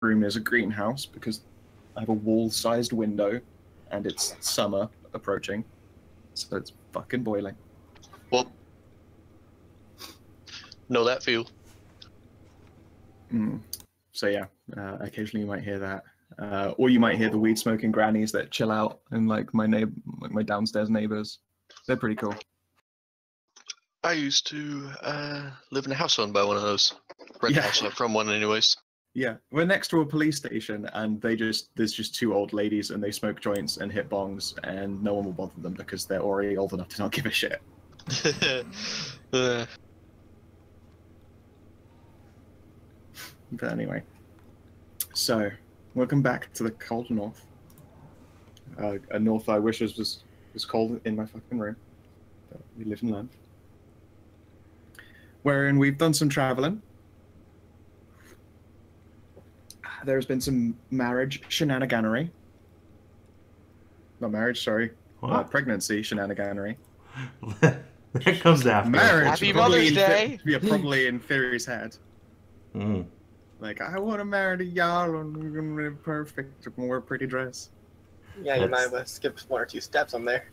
room is a greenhouse because I have a wall-sized window, and it's summer approaching, so it's fucking boiling. Well, know that feel. So yeah, occasionally you might hear that, or you might hear the weed-smoking grannies that chill out, and like my downstairs neighbors. They're pretty cool. I used to live in a house owned by one of those. Rent house from one, anyways. Yeah, we're next to a police station, and there's just two old ladies, and they smoke joints and hit bongs, and no one will bother them because they're already old enough to not give a shit. But anyway, so welcome back to the cold north. A north I wish was cold in my fucking room. But we live and learn. Wherein we've done some traveling. There's been some marriage shenaniganery. Not marriage, sorry. Pregnancy shenaniganery. That comes after. Marriage. Happy Mother's Day! Yeah, probably in Thyri's head. Mm. Like, I want to marry the Jarl and we're going to be perfect and wear a pretty dress. Yeah, you might have skipped one or two steps on there.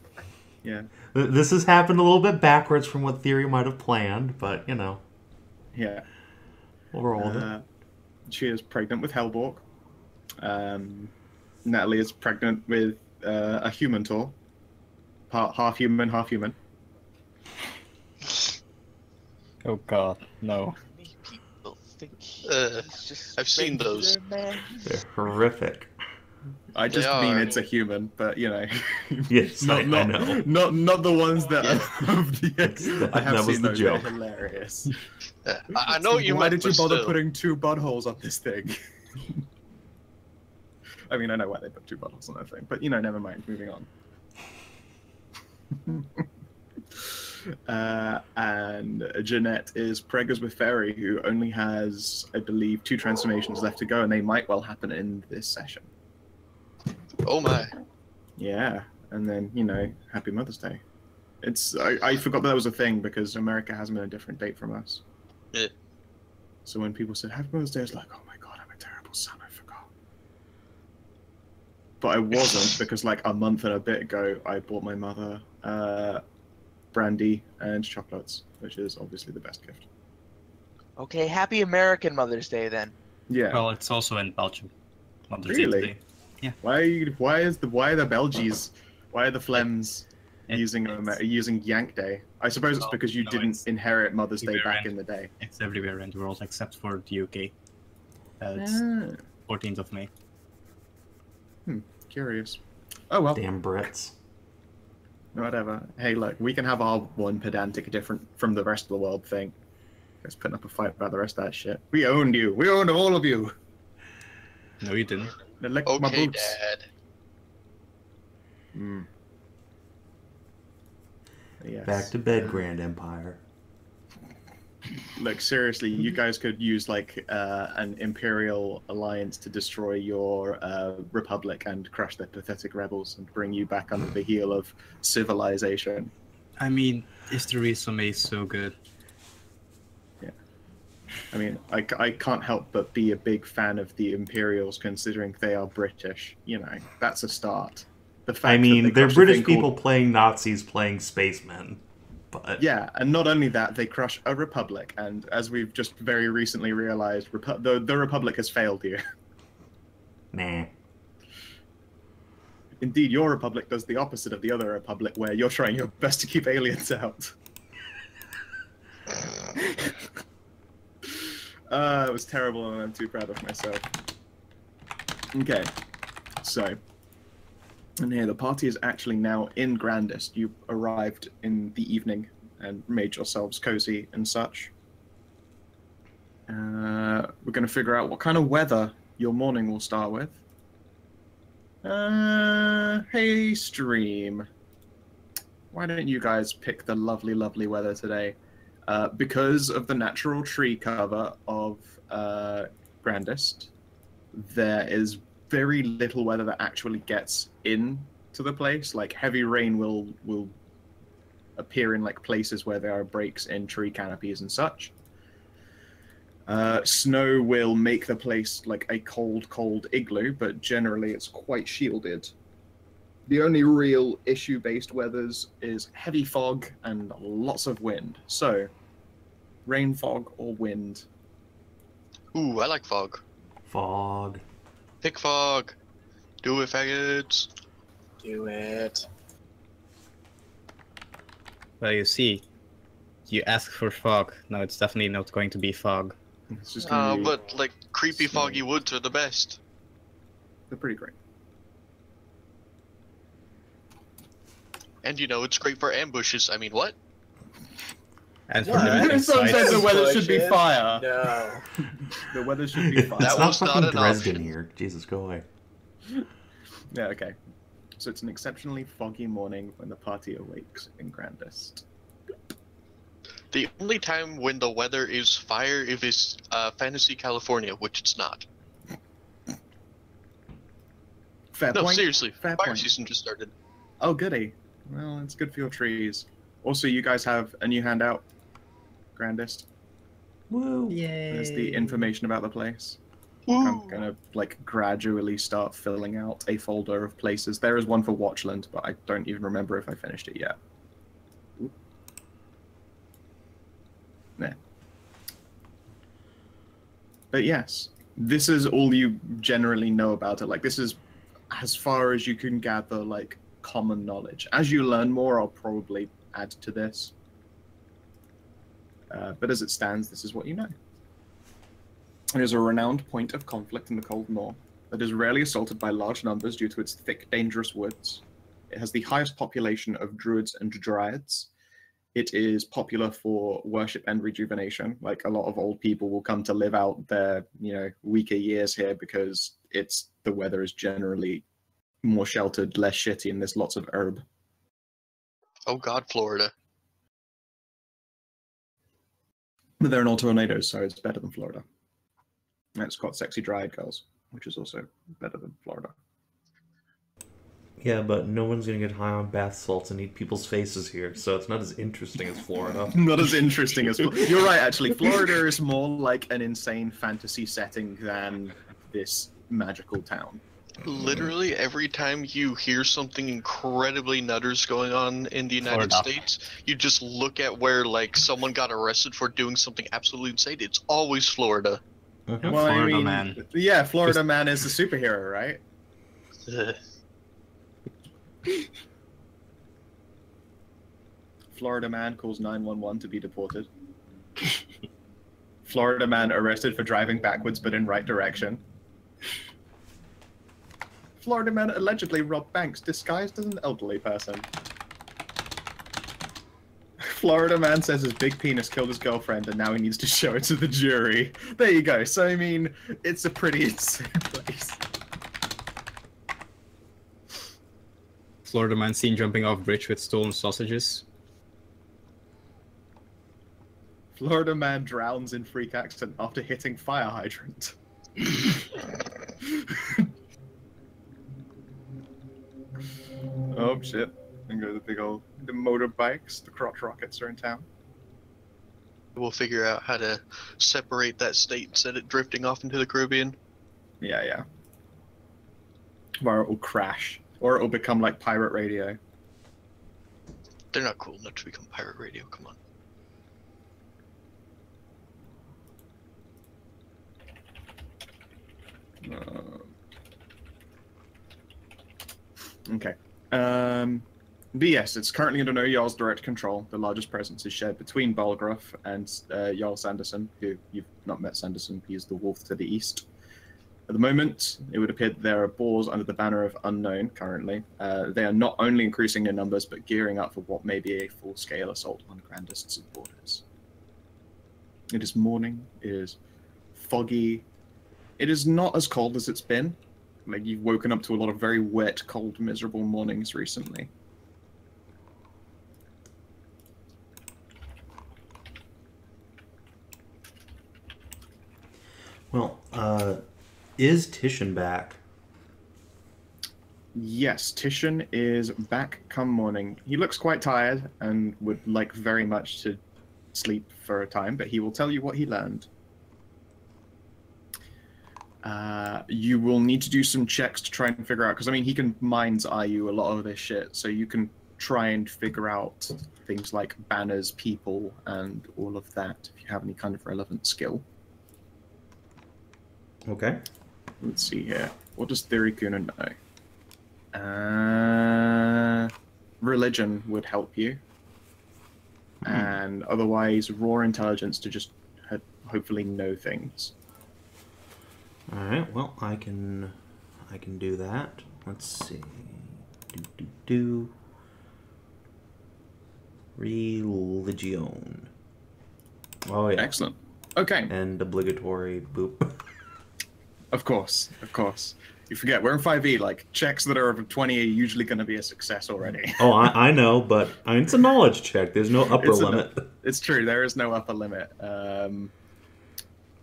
Yeah. This has happened a little bit backwards from what Thyri might have planned, but, you know. Yeah. Overall. She is pregnant with Hellborg. Natalie is pregnant with a human tour. Half human, half human. Oh god, no. People think I've seen those. They're horrific. I just mean it's a human, but you know. Yes, I know. Not the ones that I have that was seen the those. joke. They're hilarious. I know what you Why meant, did you but bother still. putting two buttholes on this thing? I mean, I know why they put two buttholes on that thing, but you know, never mind. Moving on. And Jeanette is preggers with Fairy, who only has, I believe, 2 transformations left to go, and they might well happen in this session. Oh my. Yeah, and then, you know, Happy Mother's Day. I forgot that was a thing because America has been a different date from us. Yeah. So when people said Happy Mother's Day, I was like, oh my god, I'm a terrible son, I forgot. But I wasn't because like a month and a bit ago, I bought my mother brandy and chocolates, which is obviously the best gift. Okay, happy American Mother's Day then. Yeah. Well, it's also in Belgium. Mother's Really? Day today. Yeah. Why are the Belgies? Why are the Flems using Yank Day? I suppose it's because you didn't inherit Mother's Day back in the day. It's everywhere in the world except for the UK. It's 14th of May. Curious. Oh well. Damn Brits. Whatever. Hey, look, we can have our one pedantic, different from the rest of the world thing. Let's put up a fight about the rest of that shit. We owned you. We owned all of you. No, you didn't. They licked my Okay, boots. Dad. Yes. Back to bed, Grand Empire. Look, seriously, you guys could use like an Imperial alliance to destroy your Republic and crush their pathetic rebels and bring you back under the heel of civilization. I mean, is the resume so good? Yeah. I mean, I can't help but be a big fan of the Imperials, considering they are British. You know, that's a start. The fact I mean, that they're crushed a British thing people called... playing Nazis playing spacemen. But... Yeah, and not only that, they crush a republic, and as we've just very recently realized, the republic has failed you. Nah. Indeed, your republic does the opposite of the other republic, where you're trying your best to keep aliens out. It was terrible, and I'm too proud of myself. Okay, so... And here, the party is actually now in Grandest. You arrived in the evening and made yourselves cozy and such. We're going to figure out what kind of weather your morning will start with. Hey, stream. Why don't you guys pick the lovely, lovely weather today? Because of the natural tree cover of Grandest, there is very little weather that actually gets in to the place. Like heavy rain will appear in like places where there are breaks in tree canopies and such. Snow will make the place like a cold, cold igloo, but generally it's quite shielded. The only real issue-based weathers is heavy fog and lots of wind. So, rain, fog, or wind? Ooh, I like fog. Fog. Pick fog. Do it, faggots. Do it. Well, you see, you ask for fog. No, it's definitely not going to be fog. It's just gonna be... But like creepy snow. foggy woods are the best. They're pretty great. And you know, it's great for ambushes. I mean, what? And for What? limiting Someone sights, says the weather should be Bushes? fire. No. The weather should be fire. That It's not was not fucking an Dresden option. here. Jesus, go away. Yeah, okay. So it's an exceptionally foggy morning when the party awakes in Grandest. The only time when the weather is fire if it's Fantasy California, which it's not. Fair No, point. seriously, Fair fire point. season just started. Oh, goody. Well, it's good for your trees. Also, you guys have a new handout, Grandest. Woo. There's the information about the place. Woo! I'm gonna like gradually start filling out a folder of places. There is one for Watchland, but I don't even remember if I finished it yet. Oop. There. But yes, this is all you generally know about it. Like, this is as far as you can gather, like, common knowledge. As you learn more, I'll probably add to this. But as it stands, this is what you know. It is a renowned point of conflict in the cold north that is rarely assaulted by large numbers due to its thick, dangerous woods. It has the highest population of druids and dryads. It is popular for worship and rejuvenation. Like, a lot of old people will come to live out their, weaker years here because the weather is generally more sheltered, less shitty, and there's lots of herb. Oh God, Florida. But there are no tornadoes, so it's better than Florida. And it's got sexy dryad girls, which is also better than Florida. Yeah, but no one's gonna get high on bath salts and eat people's faces here, so it's not as interesting as Florida. Not as interesting as you're right. Actually, Florida is more like an insane fantasy setting than this magical town. Literally every time you hear something incredibly nutters going on in the United Florida. States, you just look at where like someone got arrested for doing something absolutely insane. It's always Florida. Mhm. Well, Florida man. Yeah, Florida man is the superhero, right? Ugh. Florida man calls 911 to be deported. Florida man arrested for driving backwards but in right direction. Florida man allegedly robbed banks disguised as an elderly person. Florida man says his big penis killed his girlfriend and now he needs to show it to the jury. There you go. So, I mean, it's a pretty insane place. Florida man seen jumping off bridge with stolen sausages. Florida man drowns in freak accident after hitting fire hydrant. Oh shit. And go the motorbikes, the crotch rockets are in town. We'll figure out how to separate that state and set it drifting off into the Caribbean. Yeah. Or it will crash. Or it will become like pirate radio. They're not cool enough to become pirate radio, come on. Okay. But yes, it's currently under no Jarl's direct control. The largest presence is shared between Balgruff and Jarl Sanderson, who you've not met Sanderson. He's the wolf to the east. At the moment, it would appear that there are boars under the banner of Unknown currently. They are not only increasing in numbers, but gearing up for what may be a full-scale assault on Grandest's borders. It is morning. It is foggy. It is not as cold as it's been. Like, you've woken up to a lot of very wet, cold, miserable mornings recently. Well, is Titian back? Yes, Titian is back come morning. He looks quite tired and would like very much to sleep for a time, but he will tell you what he learned. You will need to do some checks to try and figure out, because I mean, he can mind's eye you a lot of this shit, so you can try and figure out things like banners, people, and all of that if you have any kind of relevant skill. Okay. Let's see here. What does Thyri Kunna know? Religion would help you. And otherwise, raw intelligence to just hopefully know things. All right. Well, I can do that. Let's see. Religion. Oh yeah. Excellent. Okay. And obligatory boop. Of course. You forget, we're in 5e, like, checks that are over 20 are usually going to be a success already. Oh, I know, but I mean, it's a knowledge check. There's no upper limit. It's true, there is no upper limit.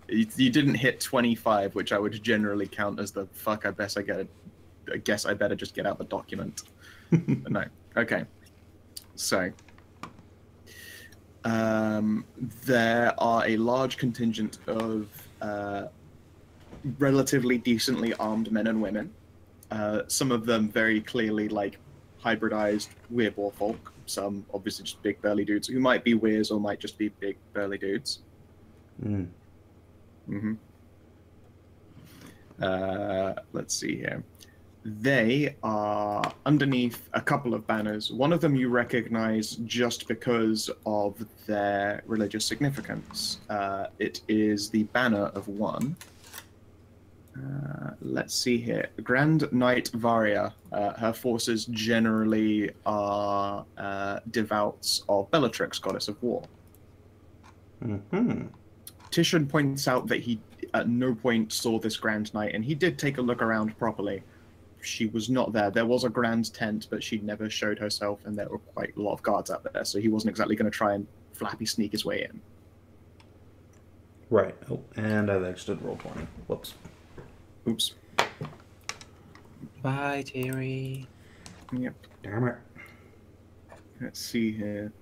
You didn't hit 25, which I would generally count as the fuck, I guess I better just get out the document. But no. Okay. So, there are a large contingent of relatively decently armed men and women. Some of them very clearly like hybridized weird-boar folk. Some obviously just big burly dudes who might be weirs or might just be big burly dudes. Let's see here. They are underneath a couple of banners. One of them you recognize just because of their religious significance. It is the banner of one. Let's see here. Grand Knight Varia. Her forces generally are devouts of Bellatrix, goddess of war. Titian points out that he at no point saw this Grand Knight, and he did take a look around properly. She was not there. There was a grand tent, but she never showed herself, and there were quite a lot of guards out there, so he wasn't exactly going to try and flappy sneak his way in. Right. Oh, and I've exited roll 20. Whoops. Oops. Bye, Thyri. Yep. Damn it. Let's see here.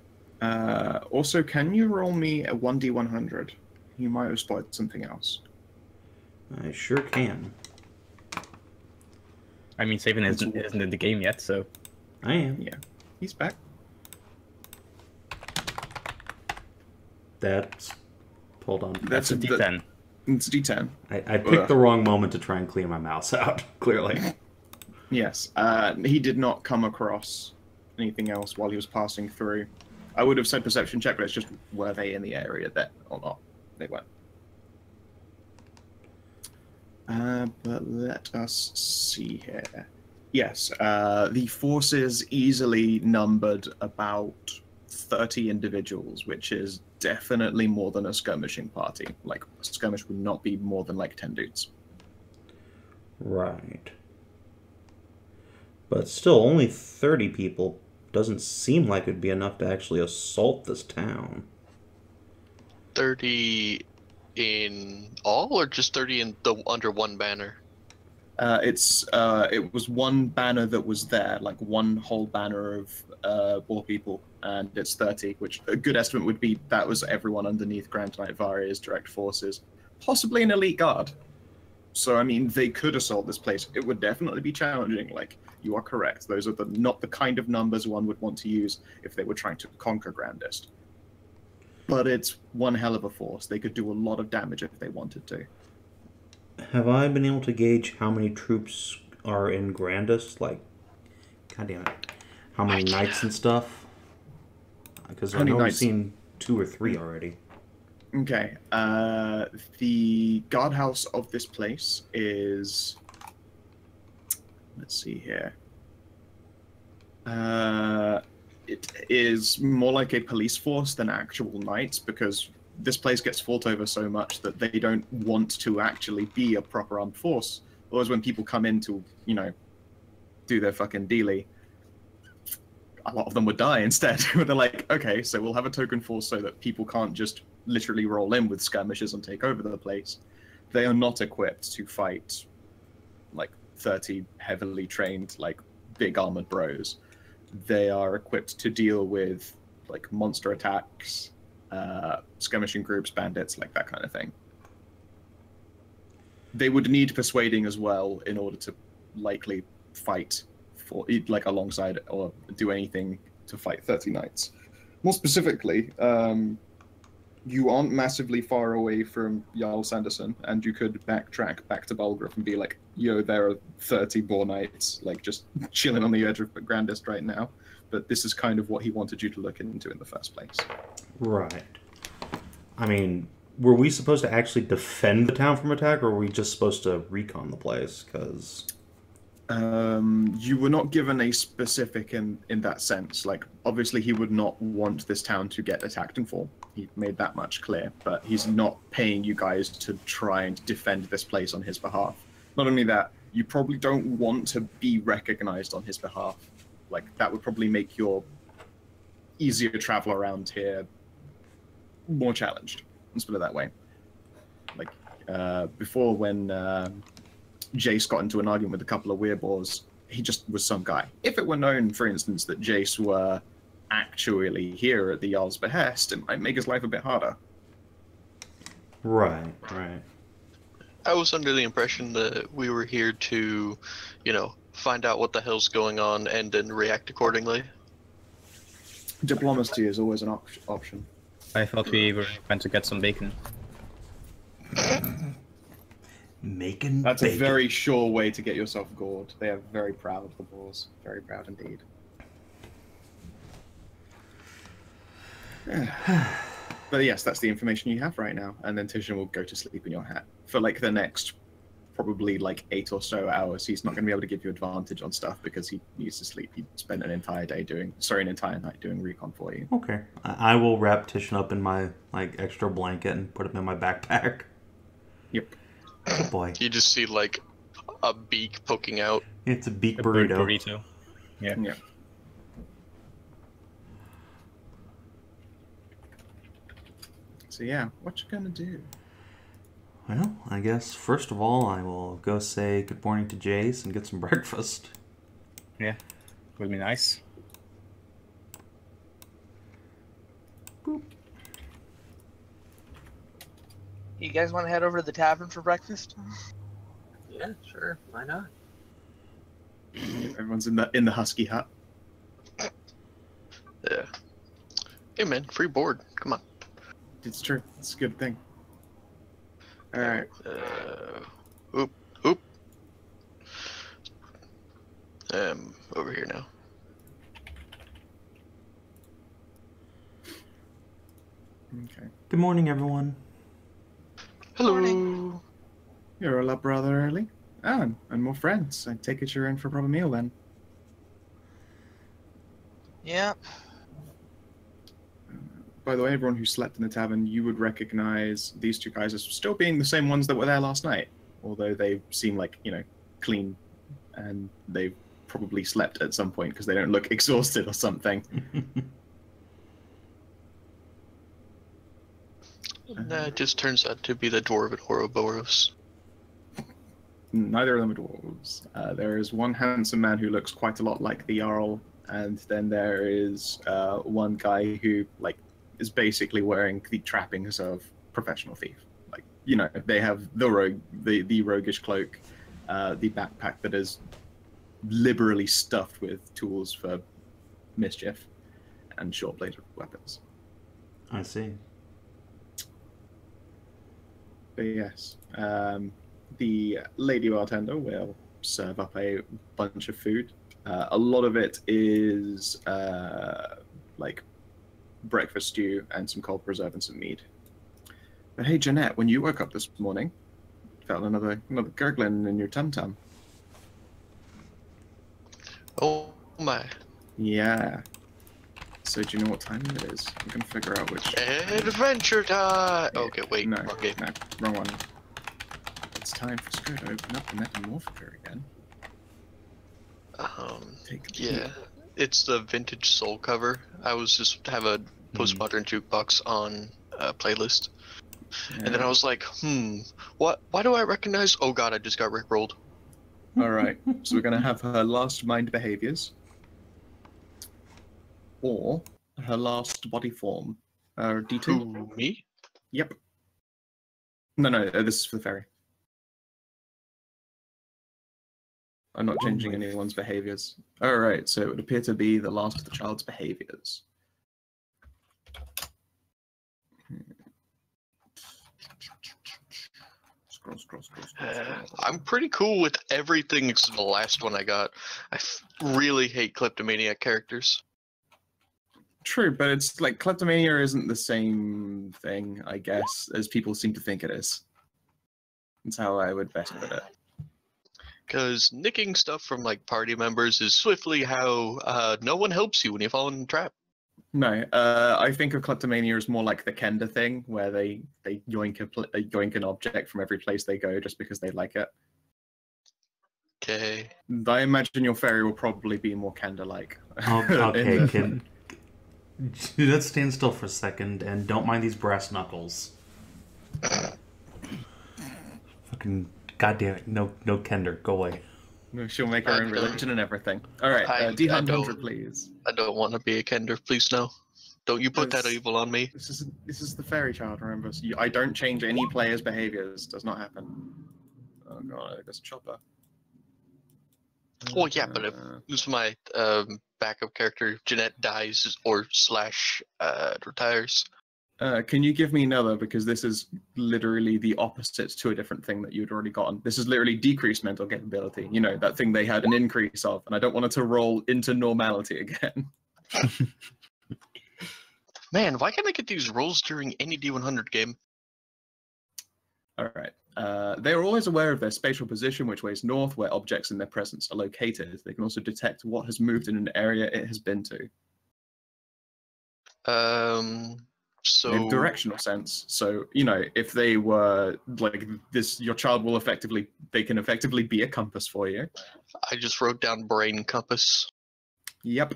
Also, can you roll me a 1d100? You might have spotted something else. I sure can. I mean, Savin isn't in the game yet, so... I am. Yeah. He's back. That's... Hold on. That's a D10. It's a D10. I picked the wrong moment to try and clean my mouse out, clearly. Yes. He did not come across anything else while he was passing through. I would have said perception check, but it's just, were they in the area there or not? They weren't. But let us see here. Yes, the forces easily numbered about 30 individuals, which is definitely more than a skirmishing party. Like, a skirmish would not be more than like 10 dudes. Right. But still, only 30 people doesn't seem like it'd be enough to actually assault this town. 30 in all, or just 30 in the under one banner? It was one banner that was there, like one whole banner of boar people, and it's 30, which a good estimate would be that was everyone underneath Grand Knight Varia's direct forces, possibly an elite guard. So, I mean, they could assault this place. It would definitely be challenging. Like, you are correct. Those are not the kind of numbers one would want to use if they were trying to conquer Grandest. But it's one hell of a force. They could do a lot of damage if they wanted to. Have I been able to gauge how many troops are in Grandest? Like, goddamn it. How many knights and stuff? Because I know we've seen 2 or 3 already. Okay. The guardhouse of this place is... Let's see here. It is more like a police force than actual knights, because this place gets fought over so much that they don't want to actually be a proper armed force. Otherwise, when people come in to, you know, do their fucking dealy, a lot of them would die instead. They're like, okay, so we'll have a token force so that people can't just literally roll in with skirmishes and take over the place. They are not equipped to fight, like, 30 heavily trained, like, big armored bros. They are equipped to deal with, like, monster attacks, skirmishing groups, bandits, like that kind of thing. they would need persuading as well in order to likely fight for like alongside or do anything to fight 30 knights. More specifically, you aren't massively far away from Jarl Sanderson, and you could backtrack back to Balgruuf and be like, yo, there are 30 boar knights, like, just chilling on the edge of Grandest right now. But this is kind of what he wanted you to look into in the first place. Right. I mean, were we supposed to actually defend the town from attack, or were we just supposed to recon the place? Because... you were not given a specific in that sense. Like, obviously he would not want this town to get attacked in full. He made that much clear, but he's not paying you guys to try and defend this place on his behalf. Not only that, you probably don't want to be recognized on his behalf. Like, that would probably make your easier travel around here more challenged. Let's put it that way. Like, before when Jace got into an argument with a couple of weirboars, he just was some guy. If it were known, for instance, that Jace were actually here at the Jarl's behest, it might make his life a bit harder. Right, right. I was under the impression that we were here to, you know, find out what the hell's going on and then react accordingly. Diplomacy is always an option. I thought we were going to get some bacon. Making That's bacon. a very sure way to get yourself gored. They are very proud, the boars. Very proud indeed. But yes, that's the information you have right now. And then Tishan will go to sleep in your hat. For like the next probably like 8 or so hours, he's not going to be able to give you advantage on stuff because he needs to sleep. He spent an entire day an entire night doing recon for you. Okay. I will wrap Tishan up in my like extra blanket and put him in my backpack. Yep. Good boy. You just see like a beak poking out. It's a beak bird burrito. burrito. Yeah. Yeah. So yeah, what you gonna do? Well, I guess first of all I will go say good morning to Jace and get some breakfast. Yeah. Would be nice. Boop. You guys want to head over to the tavern for breakfast? Yeah, sure. Why not? Everyone's in the husky hut. Yeah. Hey man, free board. Come on. It's true. It's a good thing. All right. Oop. Over here now. Okay. Good morning, everyone. Hello. Morning. You're all up rather early. Oh, and more friends. I take it you're in for a proper meal then. Yeah. By the way, everyone who slept in the tavern, you would recognize these two guys as still being the same ones that were there last night. Although they seem like, you know, clean, and they've probably slept at some point because they don't look exhausted or something. That just turns out to be the dwarven Ouroboros. Neither of them are dwarves. There is one handsome man who looks quite a lot like the Jarl, and then there is one guy who, like, is basically wearing the trappings of professional thief. Like, you know, they have the roguish cloak, the backpack that is liberally stuffed with tools for mischief, and short-bladed weapons. I see. But yes, the lady bartender will serve up a bunch of food. A lot of it is like breakfast stew and some cold preserve and some mead. But hey, Jeanette, when you woke up this morning, felt another gurgling in your tum-tum. Oh my. Yeah. So do you know what time it is? I'm gonna figure out which. Adventure time! Okay, wait. No, Okay. no, wrong one. It's time for Scott to open up the Metamorphica again. Take a Yeah. peek. It's the vintage soul cover. I was just have a postmodern jukebox on playlist. And then I was like, why do I recognize? Oh god, I just got rickrolled. All right, so we're gonna have her last mind behaviors, or her last body form. D2. Who, me? Yep. No, this is for the fairy. I'm not changing anyone's behaviors. Alright, so it would appear to be the last of the child's behaviors. Scroll. I'm pretty cool with everything except the last one I got. I really hate kleptomaniac characters. True, but it's like kleptomania isn't the same thing, I guess, as people seem to think it is. That's how I would best put it. Because nicking stuff from like party members is swiftly how no one helps you when you fall in a trap. No, I think of kleptomania as more like the Kenda thing, where they yoink an object from every place they go just because they like it. Okay. I imagine your fairy will probably be more Kenda-like. Okay, let's stand still for a second and don't mind these brass knuckles. Fucking goddamn it! No Kender, go away. No, she'll make her own religion and everything. All right, D100, please. I don't want to be a Kender, please no. Don't you put that evil on me. This is the fairy child, remember? So I don't change any player's behaviors. Does not happen. Oh god, there's a chopper. Well, yeah, but if this is my backup character, Jeanette dies or / retires. Can you give me another? Because this is literally the opposite to a different thing that you'd already gotten. This is literally decreased mental capability. You know, that thing they had an increase of, and I don't want it to roll into normality again. Man, why can't I get these rolls during any D100 game? All right. They are always aware of their spatial position, which way is north, where objects in their presence are located. They can also detect what has moved in an area it has been to. So In directional sense. So, you know, if they were like this, your child will they can effectively be a compass for you. I just wrote down brain compass. Yep.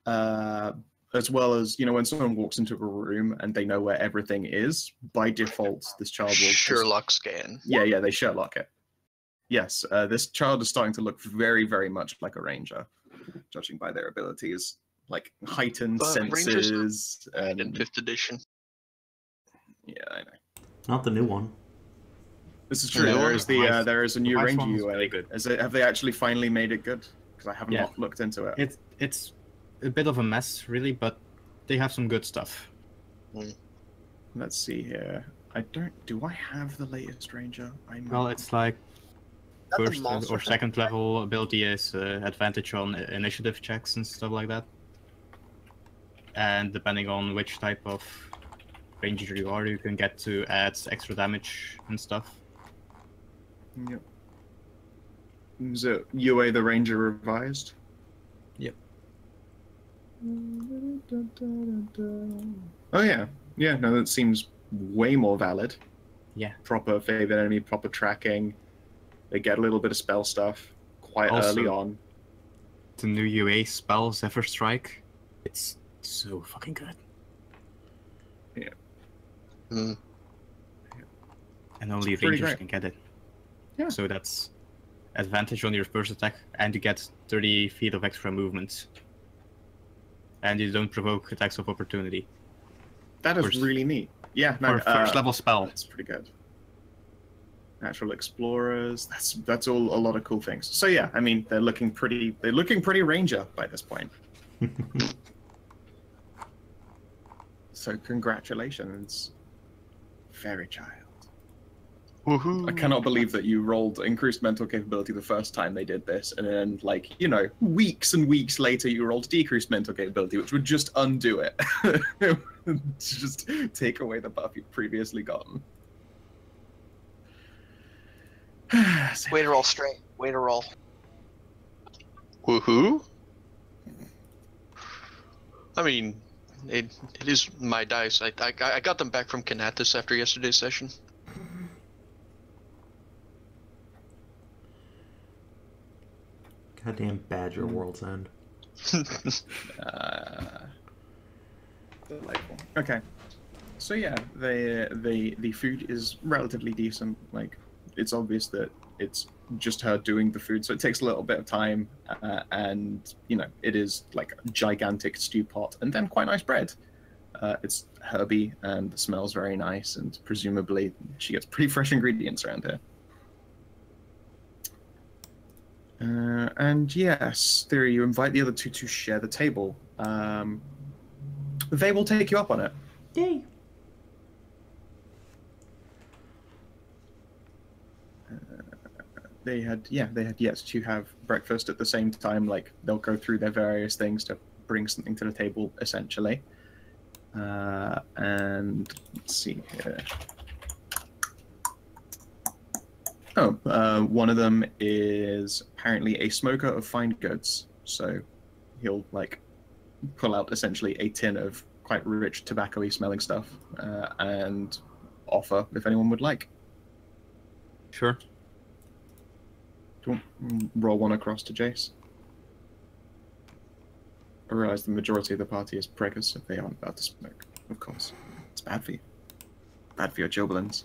As well as, you know, when someone walks into a room and they know where everything is, by default, this child will Sherlock scan. Yeah, they Sherlock it. Yes, this child is starting to look very, very much like a ranger, judging by their abilities. Like heightened senses and in 5th edition. Yeah, I know. Not the new one. This is true. There is a new ranger UA. Really good. Have they actually finally made it good? Because I haven't looked into it. It's a bit of a mess, really, but they have some good stuff. Let's see here. Do I have the latest ranger? Well, it's like first or second level ability is advantage on initiative checks and stuff like that. And depending on which type of ranger you are, you can get to add extra damage and stuff. Yep. Is it UA the Ranger revised? Yep. Oh yeah. Yeah, no, that seems way more valid. Yeah. Proper favorite enemy, proper tracking. They get a little bit of spell stuff quite early on. The new UA spell, Zephyr Strike. It's so fucking good. Yeah. And only rangers can get it. Yeah. So that's advantage on your first attack, and you get 30 feet of extra movement. And you don't provoke attacks of opportunity. That is really neat. Yeah, no, first level spell. That's pretty good. Natural explorers. That's all a lot of cool things. So yeah, I mean they're looking pretty ranger by this point. So congratulations, fairy child. Woohoo! I cannot believe that you rolled increased mental capability the first time they did this, and then, like, you know, weeks and weeks later you rolled decreased mental capability, which would just undo it. Just take away the buff you've previously gotten. Way to roll straight. Way to roll. Woohoo! I mean, it is my dice. I got them back from Kanathis after yesterday's session. Goddamn Badger World's End. Delightful. Okay. So yeah, the food is relatively decent. Like, it's obvious that it's just her doing the food, so it takes a little bit of time, and you know, it is like a gigantic stew pot, and then quite nice bread. It's herby and smells very nice, and presumably she gets pretty fresh ingredients around here. And yes, Thyri, you invite the other two to share the table. They will take you up on it. Yay! They had yet to have breakfast at the same time. Like, they'll go through their various things to bring something to the table, essentially. And let's see here. Oh, one of them is apparently a smoker of fine goods. So he'll, like, pull out essentially a tin of quite rich tobacco-y smelling stuff and offer if anyone would like. Sure. Do you want roll one across to Jace? I realise the majority of the party is preggers, so they aren't about to smoke, of course. It's bad for you. Bad for your jubilins.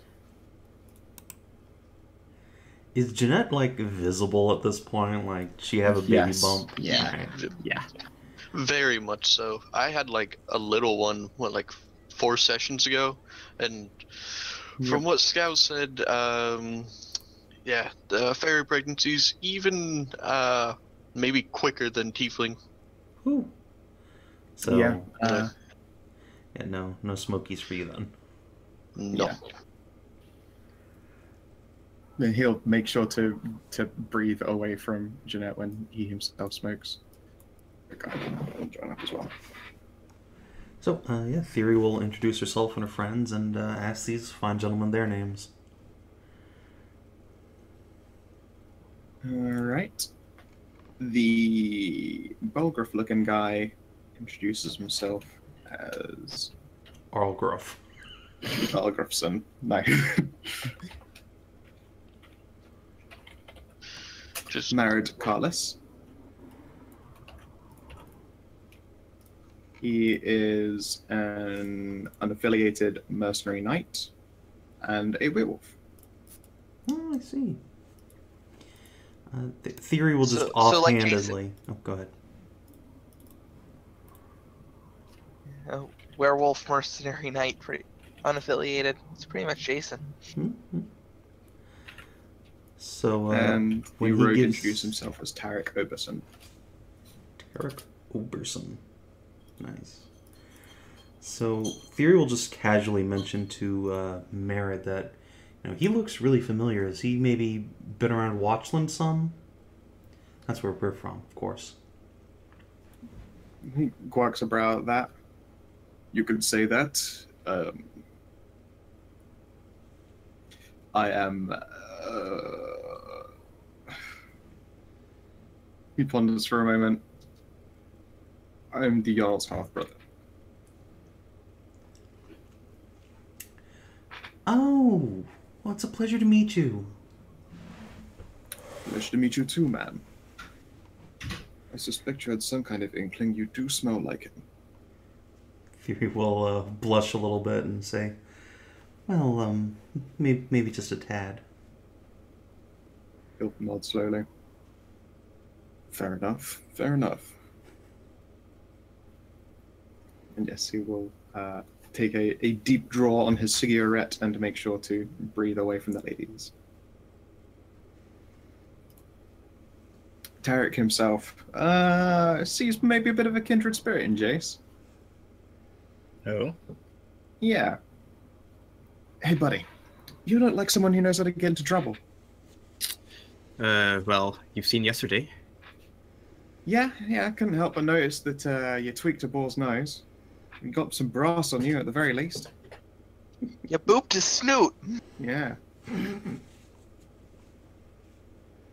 Is Jeanette, like, visible at this point? Like, she have a baby bump? Yeah. Yeah. Very much so. I had like a little one, like 4 sessions ago, and from what Scout said, yeah, the fairy pregnancies even maybe quicker than tiefling. Ooh. So yeah, no smokies for you then. No. Yeah. Then he'll make sure to breathe away from Jeanette when he himself smokes. I'll join up as well. So, yeah, Thyri will introduce herself and her friends and ask these fine gentlemen their names. Alright. The Belgruff-looking guy introduces himself as... Arlgruff. Belgruffson. No. Just married Carlos. He is an unaffiliated mercenary knight and a werewolf. Oh, I see. Thyri will just offhandedly... oh, go ahead. Werewolf, mercenary knight, pretty unaffiliated. It's pretty much Jason. Mm-hmm. So, and when the rogue he introduced himself as Tarek Oberson. Tarek Oberson. Nice. So, Thyri will just casually mention to Merritt that, you know, he looks really familiar. Has he maybe been around Watchland some? That's where we're from, of course. He quacks a brow at that. You could say that. I am... He ponders for a moment. I'm the Jarl's half-brother. Oh, well, it's a pleasure to meet you. Pleasure to meet you too, ma'am. I suspect you had some kind of inkling you do smell like him. Thyri will blush a little bit and say, well, maybe just a tad. He'll nod slowly. Fair enough, fair enough. And yes, he will take a deep draw on his cigarette and make sure to breathe away from the ladies. Tarek himself sees maybe a bit of a kindred spirit in Jace. Oh? Yeah. Hey, buddy. You look like someone who knows how to get into trouble. Well, you've seen yesterday. Yeah, I couldn't help but notice that you tweaked a boar's nose. You got some brass on you at the very least. You booped his snoot. Yeah.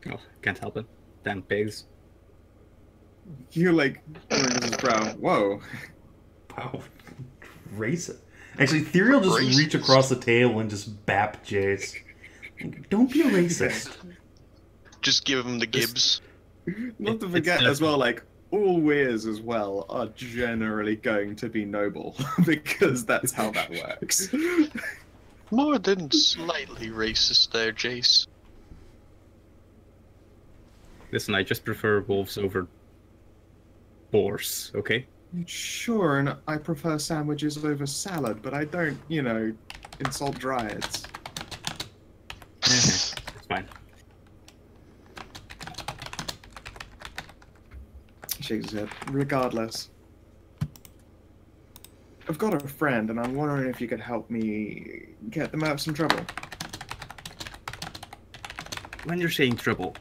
Oh, can't help it. Damn pigs. You like wrinkles his brow. Whoa. Wow. Racist. Actually, Thyri will just reach across the table and just bap Jace. Don't be a racist. Just give him the Gibbs. Not to forget as well, like, all weirs as well are generally going to be noble, because that's how that works. More than slightly racist there, Jace. Listen, I just prefer wolves over boars, okay? Sure, and I prefer sandwiches over salad, but I don't, you know, insult dryads. It's fine. Jesus, regardless. I've got a friend, and I'm wondering if you could help me get them out of some trouble. When you're saying trouble,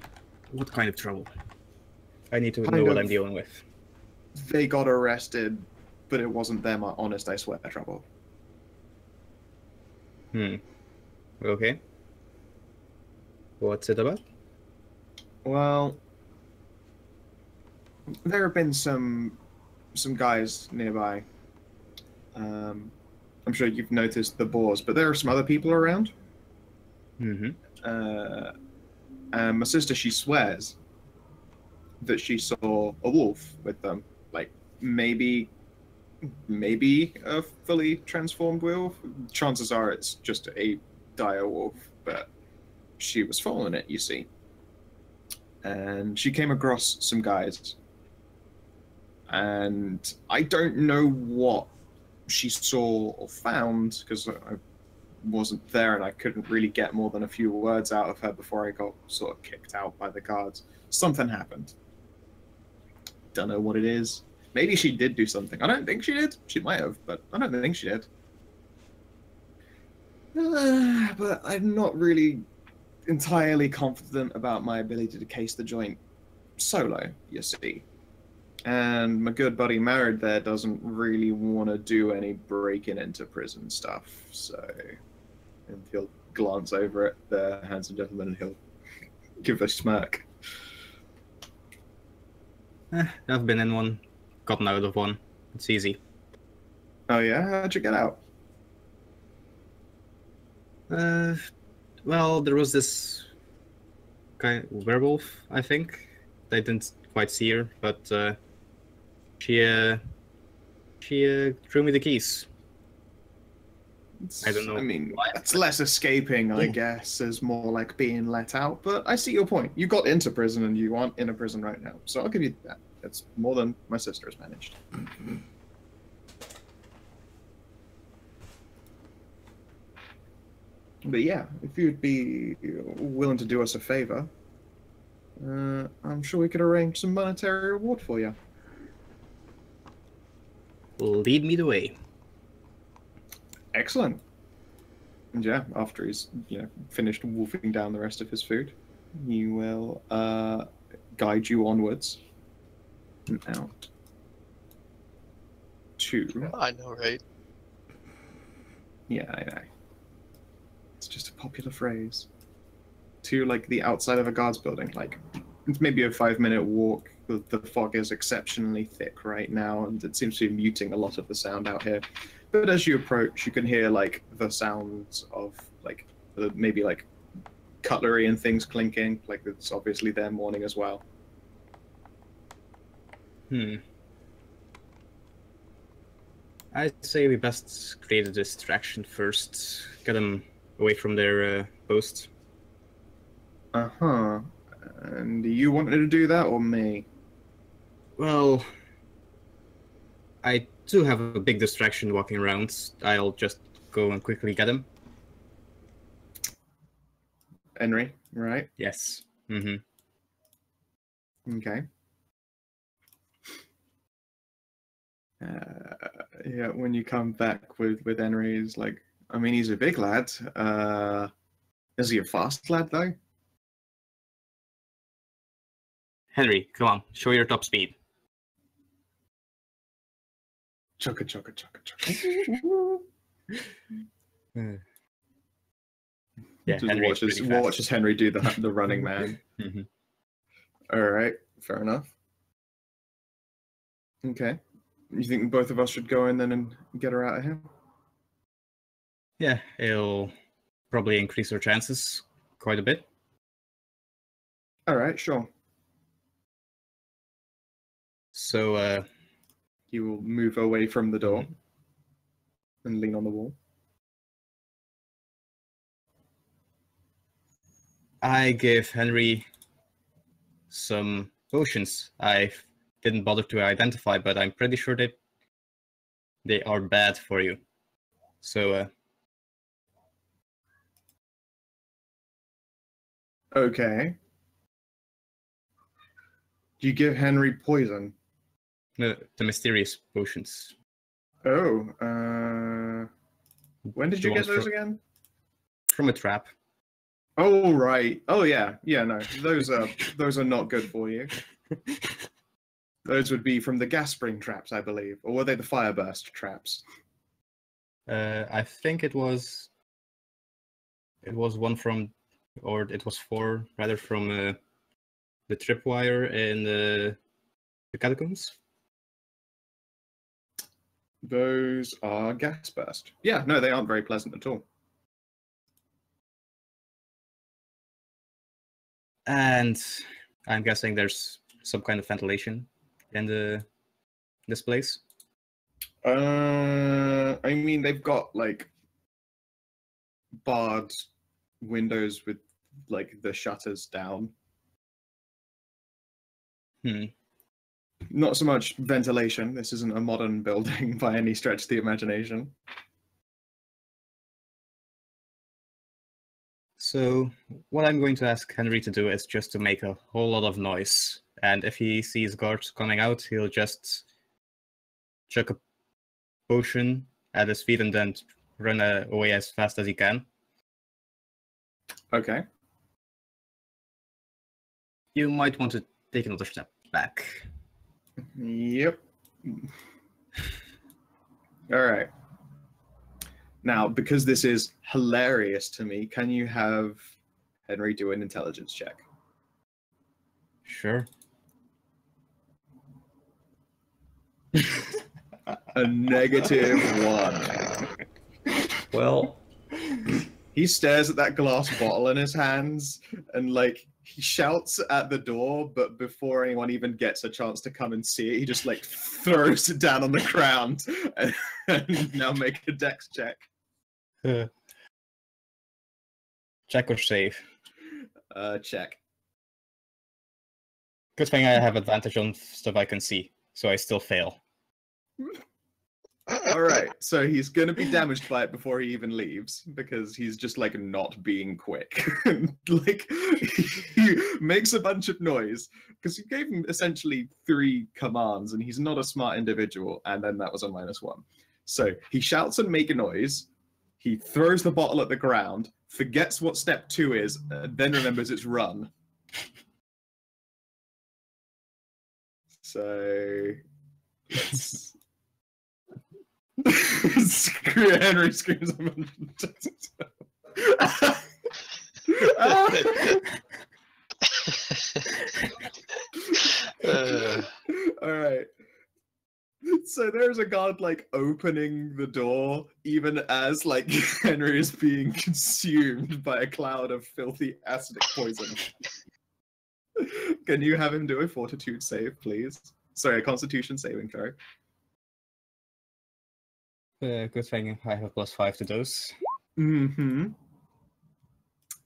what kind of trouble? I need to know Kind what of- I'm dealing with. They got arrested, but it wasn't them, honest, I swear, trouble. Okay. What's it about? Well, there have been some guys nearby. I'm sure you've noticed the boars, but there are some other people around. Mm-hmm. And my sister, she swears that she saw a wolf with them. Like, maybe a fully transformed wolf. Chances are it's just a dire wolf, but she was following it, you see. And she came across some guys. And I don't know what she saw or found, because I wasn't there and I couldn't really get more than a few words out of her before I got sort of kicked out by the guards. Something happened. Don't know what it is. Maybe she did do something. I don't think she did. She might have, but I don't think she did. But I'm not really entirely confident about my ability to case the joint solo, you see. And my good buddy Married there doesn't really want to do any breaking into prison stuff, so... And he'll glance over at the handsome gentleman and he'll give a smirk. I've been in one, gotten out of one. It's easy. Oh yeah? How'd you get out? Well, there was this kind of werewolf, I think. I didn't quite see her, but she threw me the keys. I don't know. I mean, why. it's less escaping, I guess, as more like being let out. But I see your point. You got into prison and you aren't in a prison right now. So I'll give you that. It's more than my sister has managed. But yeah, if you'd be willing to do us a favor, I'm sure we could arrange some monetary reward for you. Lead me the way. Excellent. And yeah, after he's finished wolfing down the rest of his food, he will guide you onwards and out to. I know, right? Yeah, I know. It's just a popular phrase. To like the outside of a guards building. Like it's maybe a 5-minute walk. The fog is exceptionally thick right now, and it seems to be muting a lot of the sound out here. But as you approach, you can hear like the sounds of like maybe like cutlery and things clinking. Like it's obviously their morning as well. I'd say we best create a distraction first. Get them away from their post. Uh-huh. And do you wanted to do that or me? Well, I do have a big distraction walking around. I'll just go and quickly get him. Henry, right? Yes. Okay. Yeah, when you come back with Henry, he's like, I mean, he's a big lad. Is he a fast lad, though? Henry, come on, show your top speed. Chugga, chugga, chugga, chugga. Yeah, Just Henry watches Henry do the running man. All right, fair enough. Okay. You think both of us should go in then and get her out of here? Yeah, it'll probably increase our chances quite a bit. All right, sure. So, You will move away from the door and lean on the wall. I gave Henry some potions I didn't bother to identify, but I'm pretty sure they are bad for you. So, Okay. You give Henry poison. The mysterious potions. Oh, when did The you get ones those again? From a trap. Oh right. Oh yeah. Yeah. No, those are not good for you. Those would be from the gas spring traps, I believe, or were they the fire burst traps? I think it was one from, or it was four rather from the tripwire in the catacombs. Those are gas burst. Yeah. No, they aren't very pleasant at all. And I'm guessing there's some kind of ventilation in this place. I mean, they've got like barred windows with like the shutters down. Not so much ventilation. This isn't a modern building by any stretch of the imagination. So what I'm going to ask Henry to do is just to make a whole lot of noise. And if he sees guards coming out, he'll just chuck a potion at his feet and then run away as fast as he can. Okay. You might want to take another step back. Yep. All right. Now, because this is hilarious to me, can you have Henry do an intelligence check? Sure. A -1. Well, he stares at that glass bottle in his hands and like he shouts at the door, but before anyone even gets a chance to come and see it, he just like throws it down on the ground and now make a dex check. Check or save? Check. Good thing I have advantage on stuff I can see, so I still fail. All right, so he's gonna be damaged by it before he even leaves because he's just like not being quick. Like he makes a bunch of noise because you gave him essentially 3 commands, and he's not a smart individual. And then that was a -1. So he shouts and make a noise. He throws the bottle at the ground, forgets what step 2 is, then remembers it's run. So let's... Henry screams. All right. So there's a guard like opening the door even as like Henry is being consumed by a cloud of filthy acidic poison. Can you have him do a fortitude save, please? Sorry, a constitution saving throw. Good thing I have +5 to those. Mm-hmm.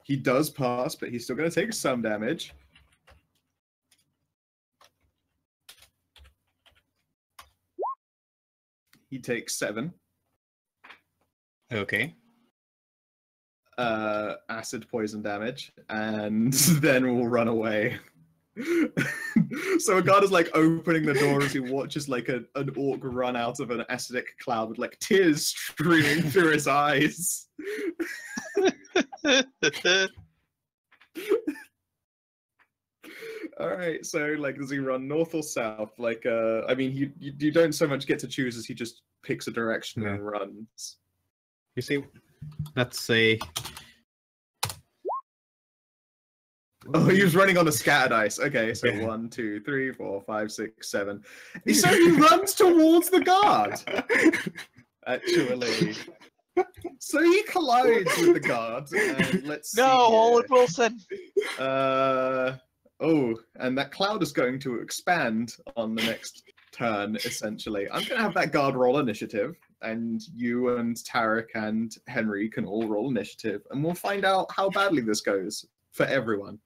He does pass, but he's still going to take some damage. He takes 7. Okay. Acid poison damage, and then we'll run away. So a guard is like opening the door as he watches like an orc run out of an acidic cloud with like tears streaming through his eyes. All right, so like does he run north or south? Like I mean you don't so much get to choose as he just picks a direction and runs. You see, let's say... Oh, he was running on a scatter dice. Okay, so Yeah. 1, 2, 3, 4, 5, 6, 7. So he runs towards the guard. Actually. So he collides with the guard. And let's see. No, here. Owen Wilson. Oh, and that cloud is going to expand on the next turn, essentially. I'm going to have that guard roll initiative, and you and Tarek and Henry can all roll initiative, and we'll find out how badly this goes for everyone.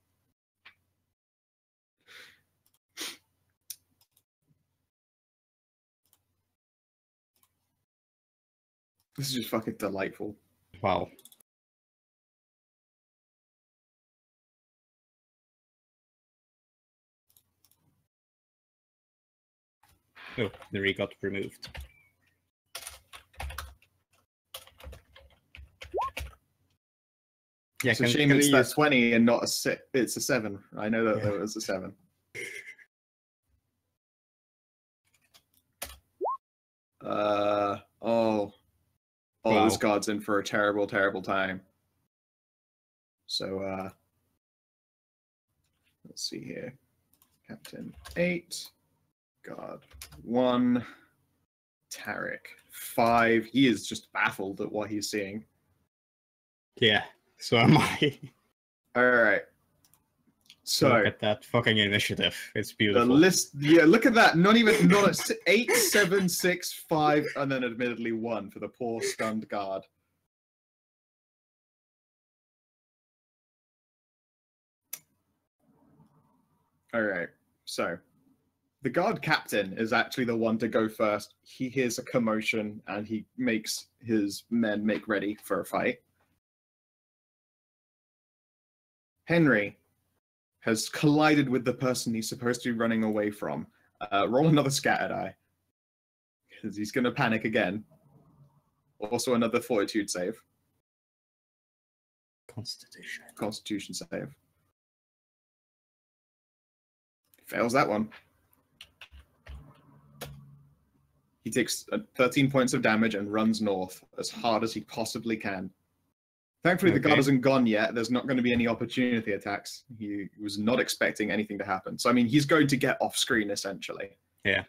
This is just fucking delightful. Wow. Oh, the re got removed. Yeah, it's a shame it's that 20 and not a 6. It's a 7. I know that there was a 7. Wow. This guard's in for a terrible, terrible time. So, let's see here. Captain 8, guard 1, Thyri 5. He is just baffled at what he's seeing. Yeah, so am I. All right. So look at that fucking initiative. It's beautiful. The list, yeah, look at that. Not a 8, 7, 6, 5, and then admittedly 1 for the poor stunned guard. All right. So the guard captain is actually the one to go first. He hears a commotion and he makes his men make ready for a fight. Henry has collided with the person he's supposed to be running away from. Roll another scatter die, because he's going to panic again. Also another fortitude save. Constitution save. Fails that one. He takes 13 points of damage and runs north as hard as he possibly can. Thankfully, the guard hasn't gone yet. There's not going to be any opportunity attacks. He was not expecting anything to happen. So, I mean, he's going to get off screen, essentially. Yeah.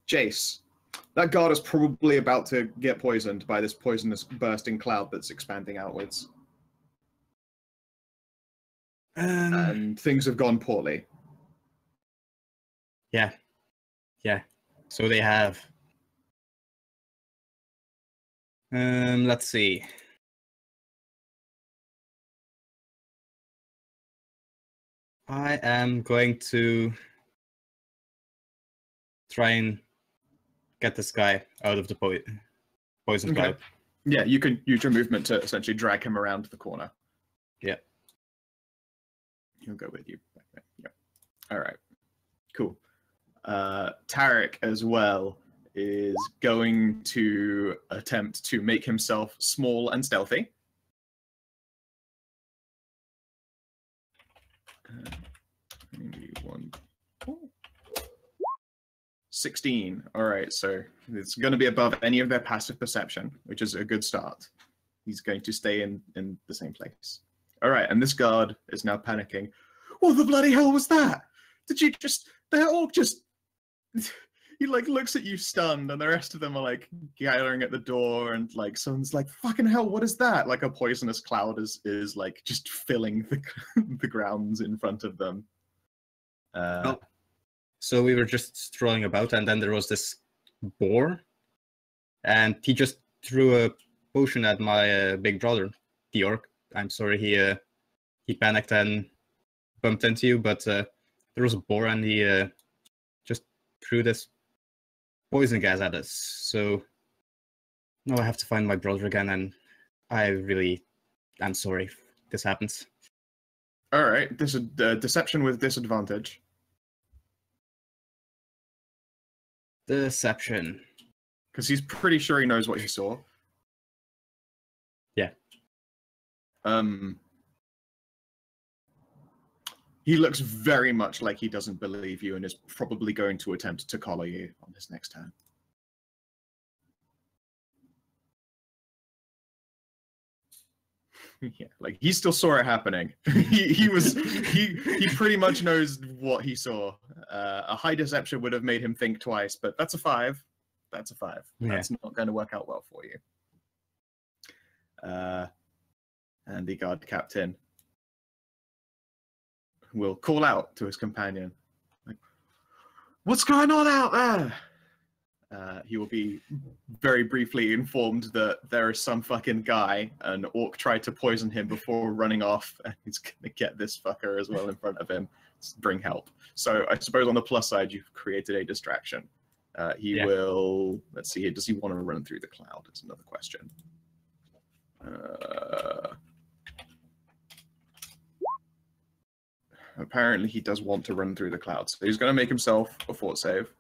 Jace. That guard is probably about to get poisoned by this poisonous bursting cloud that's expanding outwards. And things have gone poorly. Yeah. Yeah. So they have. Let's see. I am going to try and get this guy out of the poison cloud. Yeah, you can use your movement to essentially drag him around the corner. Yeah. He'll go with you. Yeah. All right. Cool. Thyri as well is going to attempt to make himself small and stealthy. 16. All right, so it's going to be above any of their passive perception, which is a good start. He's going to stay in the same place. All right, and this guard is now panicking. What the bloody hell was that? Did you just... They're all just... He like looks at you stunned, and the rest of them are like gathering at the door, and like someone's like, "Fucking hell, what is that?" Like a poisonous cloud is like just filling the grounds in front of them. So we were just strolling about, and then there was this boar, and he just threw a potion at my big brother, the orc. I'm sorry, he panicked and bumped into you, but there was a boar, and he just threw this poison gas at us. So now I have to find my brother again, and I'm sorry if this happens. All right, this is deception with disadvantage. Deception. Because he's pretty sure he knows what he saw. Yeah. He looks very much like he doesn't believe you and is probably going to attempt to collar you on his next turn. Yeah, like he still saw it happening. he pretty much knows what he saw. A high deception would have made him think twice, but that's a 5. That's a 5. Yeah. That's not going to work out well for you. And the guard captain will call out to his companion, like, "What's going on out there?" He will be very briefly informed that there is some fucking guy, an orc tried to poison him before running off, and he's gonna get this fucker as well in front of him to bring help. So I suppose on the plus side, you've created a distraction. He will, let's see here, does he want to run through the cloud? Is another question. apparently he does want to run through the clouds. So he's going to make himself a fort save.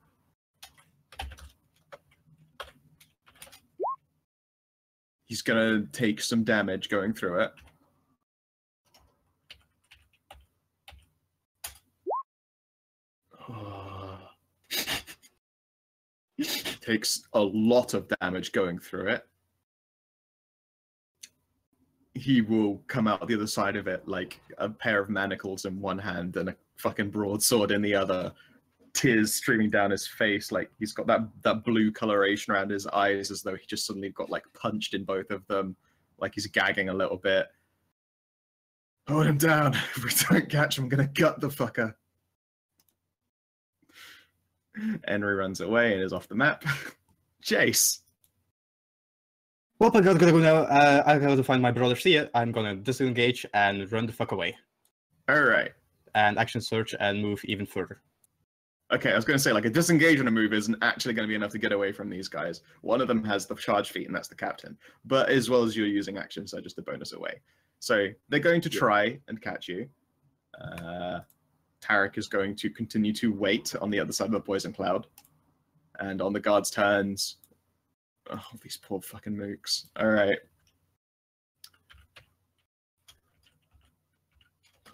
He's going to take some damage going through it. Takes a lot of damage going through it. He will come out the other side of it like a pair of manacles in one hand and a fucking broadsword in the other. Tears streaming down his face, like he's got that blue coloration around his eyes as though he just suddenly got like punched in both of them, like he's gagging a little bit. Hold him down. If we don't catch him, I'm gonna gut the fucker. Henry runs away and is off the map. Jace. Well, I gotta go now. I gotta find my brother. See it. I'm gonna disengage and run the fuck away. Alright. And action search and move even further. Okay, I was going to say, like, a disengage on a move isn't actually going to be enough to get away from these guys. One of them has the charge feat, and that's the captain. But as well as you're using action, so just a bonus away. So they're going to try and catch you. Tarek is going to continue to wait on the other side of the poison cloud. And on the guard's turns... Oh, these poor fucking mooks. Alright.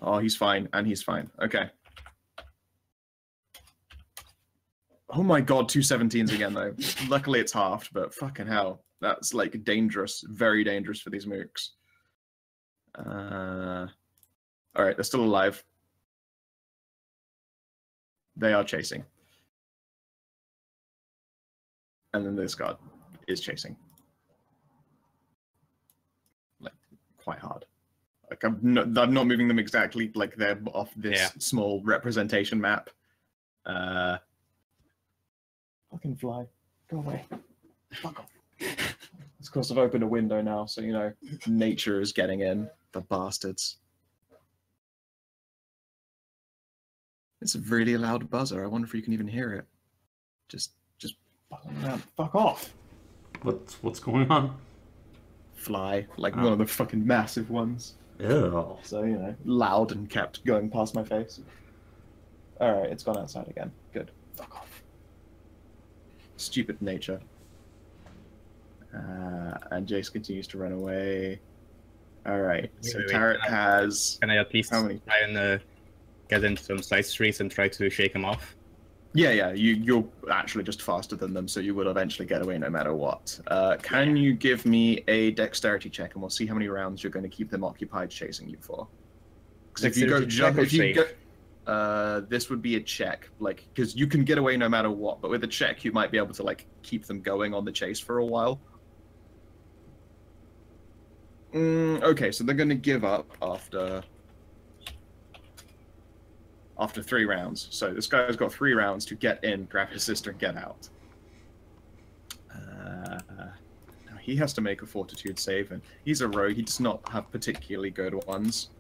Oh, he's fine, and he's fine. Okay. Oh my god, 2 17s again, though. Luckily it's halved, but fucking hell. That's, like, dangerous. Very dangerous for these mooks. Alright, they're still alive. They are chasing. And then this guard is chasing. Like, quite hard. Like, I'm not moving them exactly like they're off this small representation map. Fucking fly. Go away. Fuck off. Of course, I've opened a window now, so, you know, nature is getting in. The bastards. It's a really loud buzzer. I wonder if you can even hear it. Just fuck off. What's going on? Fly, like one of the fucking massive ones. Ew. So, you know, loud and kept going past my face. Alright, it's gone outside again. Good. Fuck off. Stupid nature. And Jace continues to run away. Alright, so Tarek has... Can I at least how many? try and get into some side streets and try to shake him off? Yeah, you're actually just faster than them, so you will eventually get away no matter what. Can you give me a dexterity check, and we'll see how many rounds you're going to keep them occupied chasing you for? Because if you go jump, this would be a check, like, because you can get away no matter what, but with a check you might be able to like keep them going on the chase for a while. Okay, so they're going to give up after 3 rounds. So this guy's got 3 rounds to get in, grab his sister, and get out. Now he has to make a fortitude save, and he's a rogue. He does not have particularly good ones.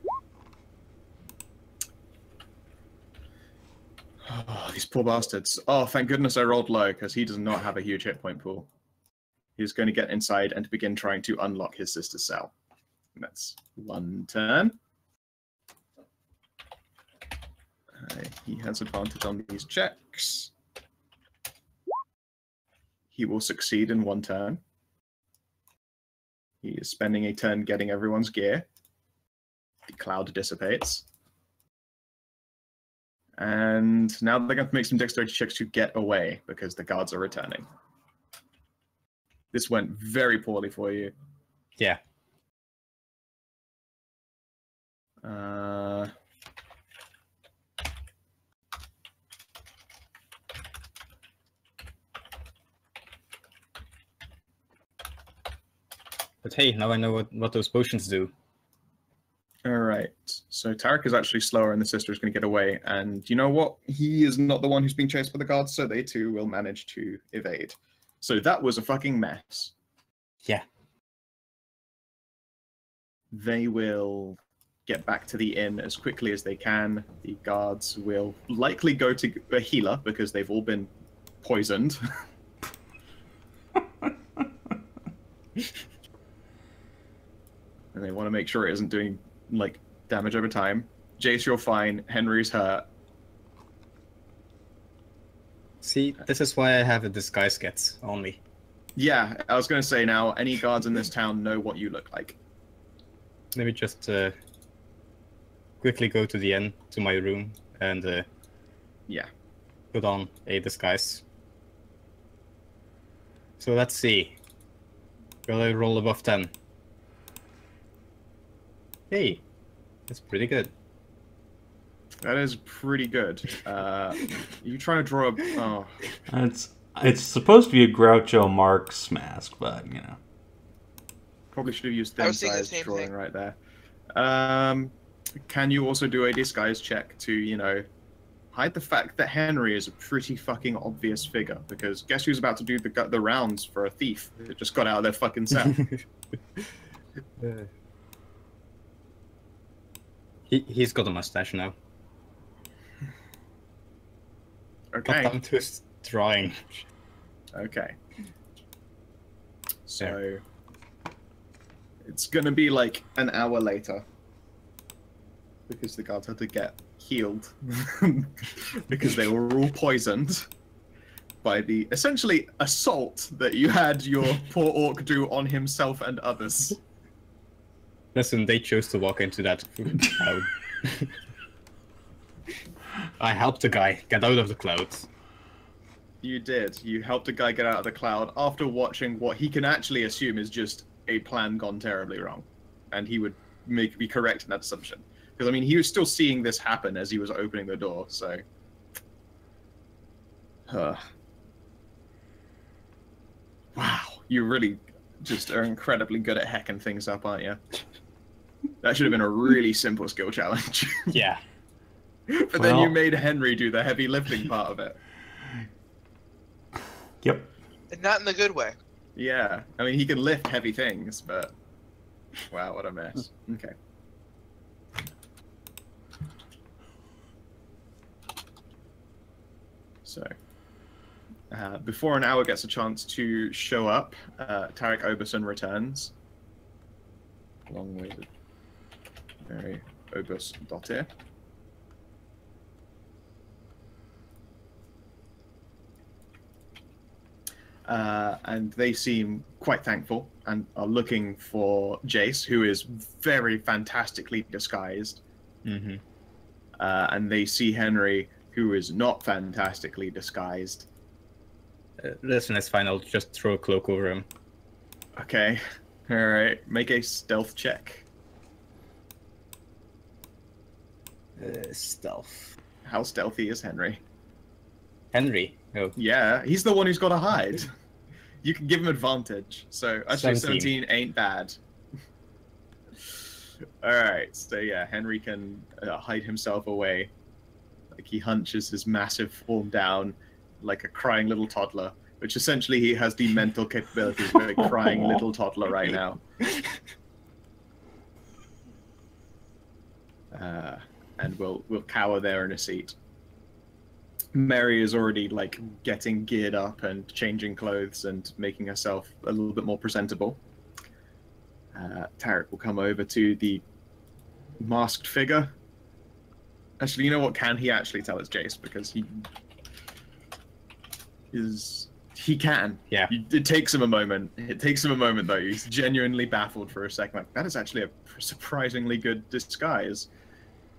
Oh, these poor bastards. Oh, thank goodness I rolled low, because he does not have a huge hit point pool. He's going to get inside and begin trying to unlock his sister's cell. And that's 1 turn. He has advantage on these checks. He will succeed in 1 turn. He is spending a turn getting everyone's gear. The cloud dissipates. And now they're going to make some dexterity checks to get away because the guards are returning. This went very poorly for you. Yeah. But hey, now I know what those potions do. Alright, so Tarek is actually slower and the sister is going to get away. And you know what? He is not the one who's being chased by the guards, so they too will manage to evade. So that was a fucking mess. Yeah. They will get back to the inn as quickly as they can. The guards will likely go to a healer because they've all been poisoned. And they want to make sure it isn't doing like damage over time. Jace, you're fine. Henry's hurt. See, this is why I have a disguise kit only. Yeah, I was going to say now, any guards in this town know what you look like. Let me just quickly go to the inn, to my room, and yeah, put on a disguise. So let's see. Will I roll above 10? Hey, that's pretty good. That is pretty good. You trying to draw a... Oh. It's supposed to be a Groucho Marx mask, but, you know. Probably should have used thin size drawing right there. Can you also do a disguise check to, you know, hide the fact that Henry is a pretty fucking obvious figure? Because guess who's about to do the rounds for a thief that just got out of their fucking cell? He's got a mustache now. Okay. Not time to his drawing. Okay. So it's gonna be like an hour later because the guards had to get healed because they were all poisoned by the essentially assault that you had your poor orc do on himself and others. Listen, they chose to walk into that cloud. I helped the guy get out of the clouds. You did. You helped a guy get out of the cloud after watching what he can actually assume is just a plan gone terribly wrong. And he would be correct in that assumption. Because, I mean, he was still seeing this happen as he was opening the door, so... Wow, you really just are incredibly good at hacking things up, aren't you? That should have been a really simple skill challenge. Yeah. But then you made Henry do the heavy lifting part of it. Yep. And not in the good way. Yeah, I mean, he can lift heavy things, but... Wow, what a mess. Okay. So, before an hour gets a chance to show up, Tarek Oberson returns. Along with very Obus Dottir. And they seem quite thankful and are looking for Jace, who is very fantastically disguised. Mm-hmm. And they see Henry, who is not fantastically disguised. Listen, it's fine. I'll just throw a cloak over him. Okay. Alright. Make a stealth check. Stealth. How stealthy is Henry? Henry? Oh. Yeah, he's the one who's got to hide. You can give him advantage. So, actually, 17 ain't bad. Alright, so yeah, Henry can hide himself away. Like, he hunches his massive form down like a crying little toddler, which essentially he has the mental capabilities of a crying little toddler right now. And we'll cower there in a seat. Mary is already like getting geared up and changing clothes and making herself a little bit more presentable. Tarek will come over to the masked figure. Actually, you know what? Can he actually tell it's Jace? Because he can. Yeah. It takes him a moment. It takes him a moment though. He's genuinely baffled for a second. Like, that is actually a surprisingly good disguise.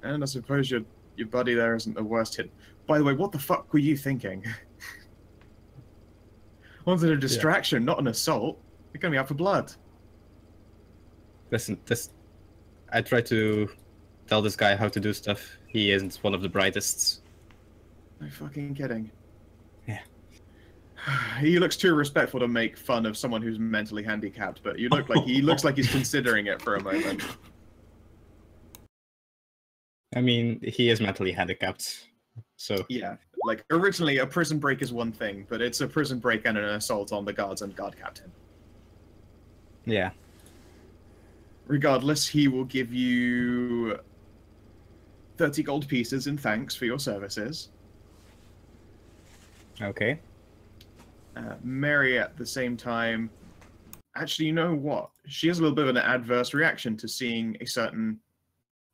And I suppose your buddy there isn't the worst hit. By the way, what the fuck were you thinking? Wanted a distraction, not an assault. You're gonna be out for blood. Listen, I try to tell this guy how to do stuff. He isn't one of the brightest. No fucking kidding. Yeah. He looks too respectful to make fun of someone who's mentally handicapped, but he looks like he's considering it for a moment. I mean, he is mentally handicapped, so... Yeah, like, originally a prison break is one thing, but it's a prison break and an assault on the guards and guard captain. Yeah. Regardless, he will give you 30 gold pieces in thanks for your services. Okay. Mary, at the same time... Actually, you know what? She has a little bit of an adverse reaction to seeing a certain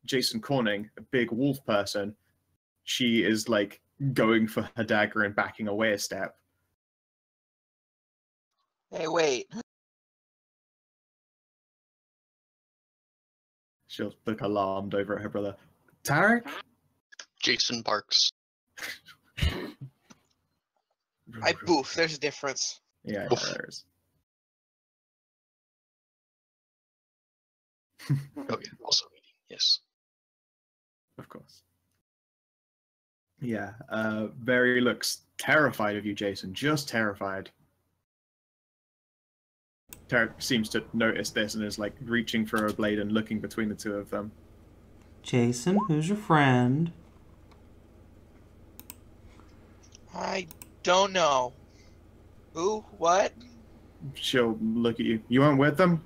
Jason Corning, a big wolf person, she is like going for her dagger and backing away a step. Hey, wait. She'll look alarmed over at her brother. Tarek? Jason barks. I boof. There's a difference. Yeah, there is. Okay, also eating, yes. Of course. Yeah, Barry looks terrified of you, Jason. Just terrified. Tarek seems to notice this and is like reaching for a blade and looking between the two of them. Jason, who's your friend? I don't know. Who? What? She'll look at you. You weren't with them?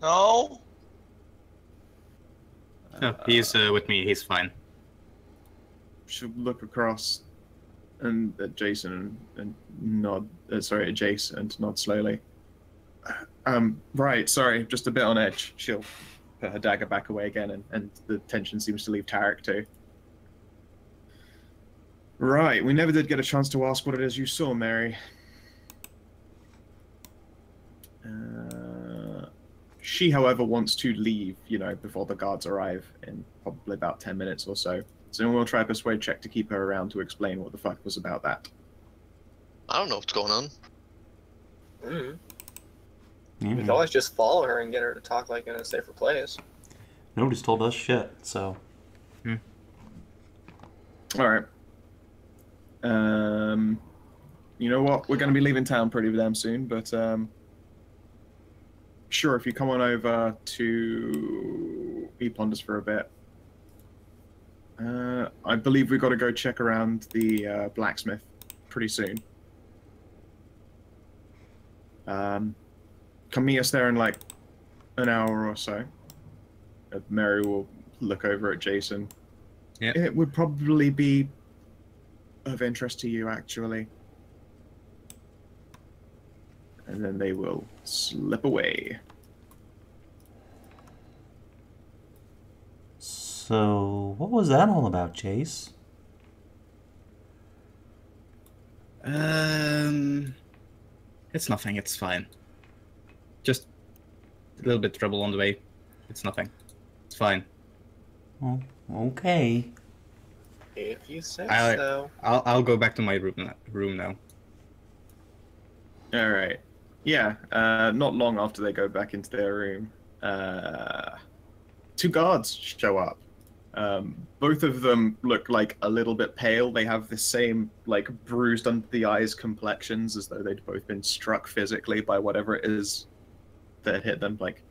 No? No, he's with me. He's fine. She'll look across and at Jason and nod. Sorry, at Jace and nod slowly. Right, sorry, just a bit on edge. She'll put her dagger back away again, and the tension seems to leave Tarek too. Right, we never did get a chance to ask what it is you saw, Mary. She, however, wants to leave, before the guards arrive in probably about 10 minutes or so. So we'll try a persuade check to keep her around to explain what the fuck was about that. I don't know what's going on. Mm. Yeah. We could always just follow her and get her to talk like in a safer place. Nobody's told us shit, so. Alright. You know what? We're going to be leaving town pretty damn soon, but sure, if you come on over to Ponders for a bit. I believe we've got to go check around the blacksmith pretty soon. Come meet us there in like an hour or so. Mary will look over at Jason. Yeah. It would probably be of interest to you, actually. And then they will slip away. So, what was that all about, Jace? It's nothing. It's fine. Just a little bit trouble on the way. It's nothing. It's fine. Oh, okay. If you say I- so. I'll go back to my room now. All right. Yeah. Not long after they go back into their room, two guards show up. Both of them look like a little bit pale. They have the same like bruised under the eyes complexions, as though they'd both been struck physically by whatever it is that hit them. Like,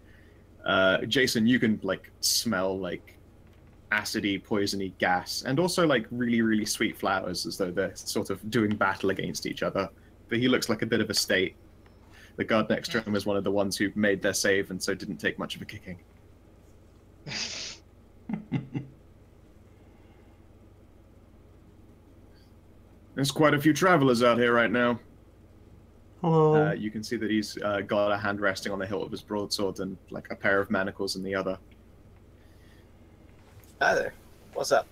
Jason, you can like smell like acidy, poisony gas, and also like really, really sweet flowers, as though they're sort of doing battle against each other. But he looks like a bit of a state. The guard next to him is one of the ones who made their save, and so didn't take much of a kicking. There's quite a few travelers out here right now. Hello. You can see that he's got a hand resting on the hilt of his broadsword and like a pair of manacles in the other. Hi there. What's up?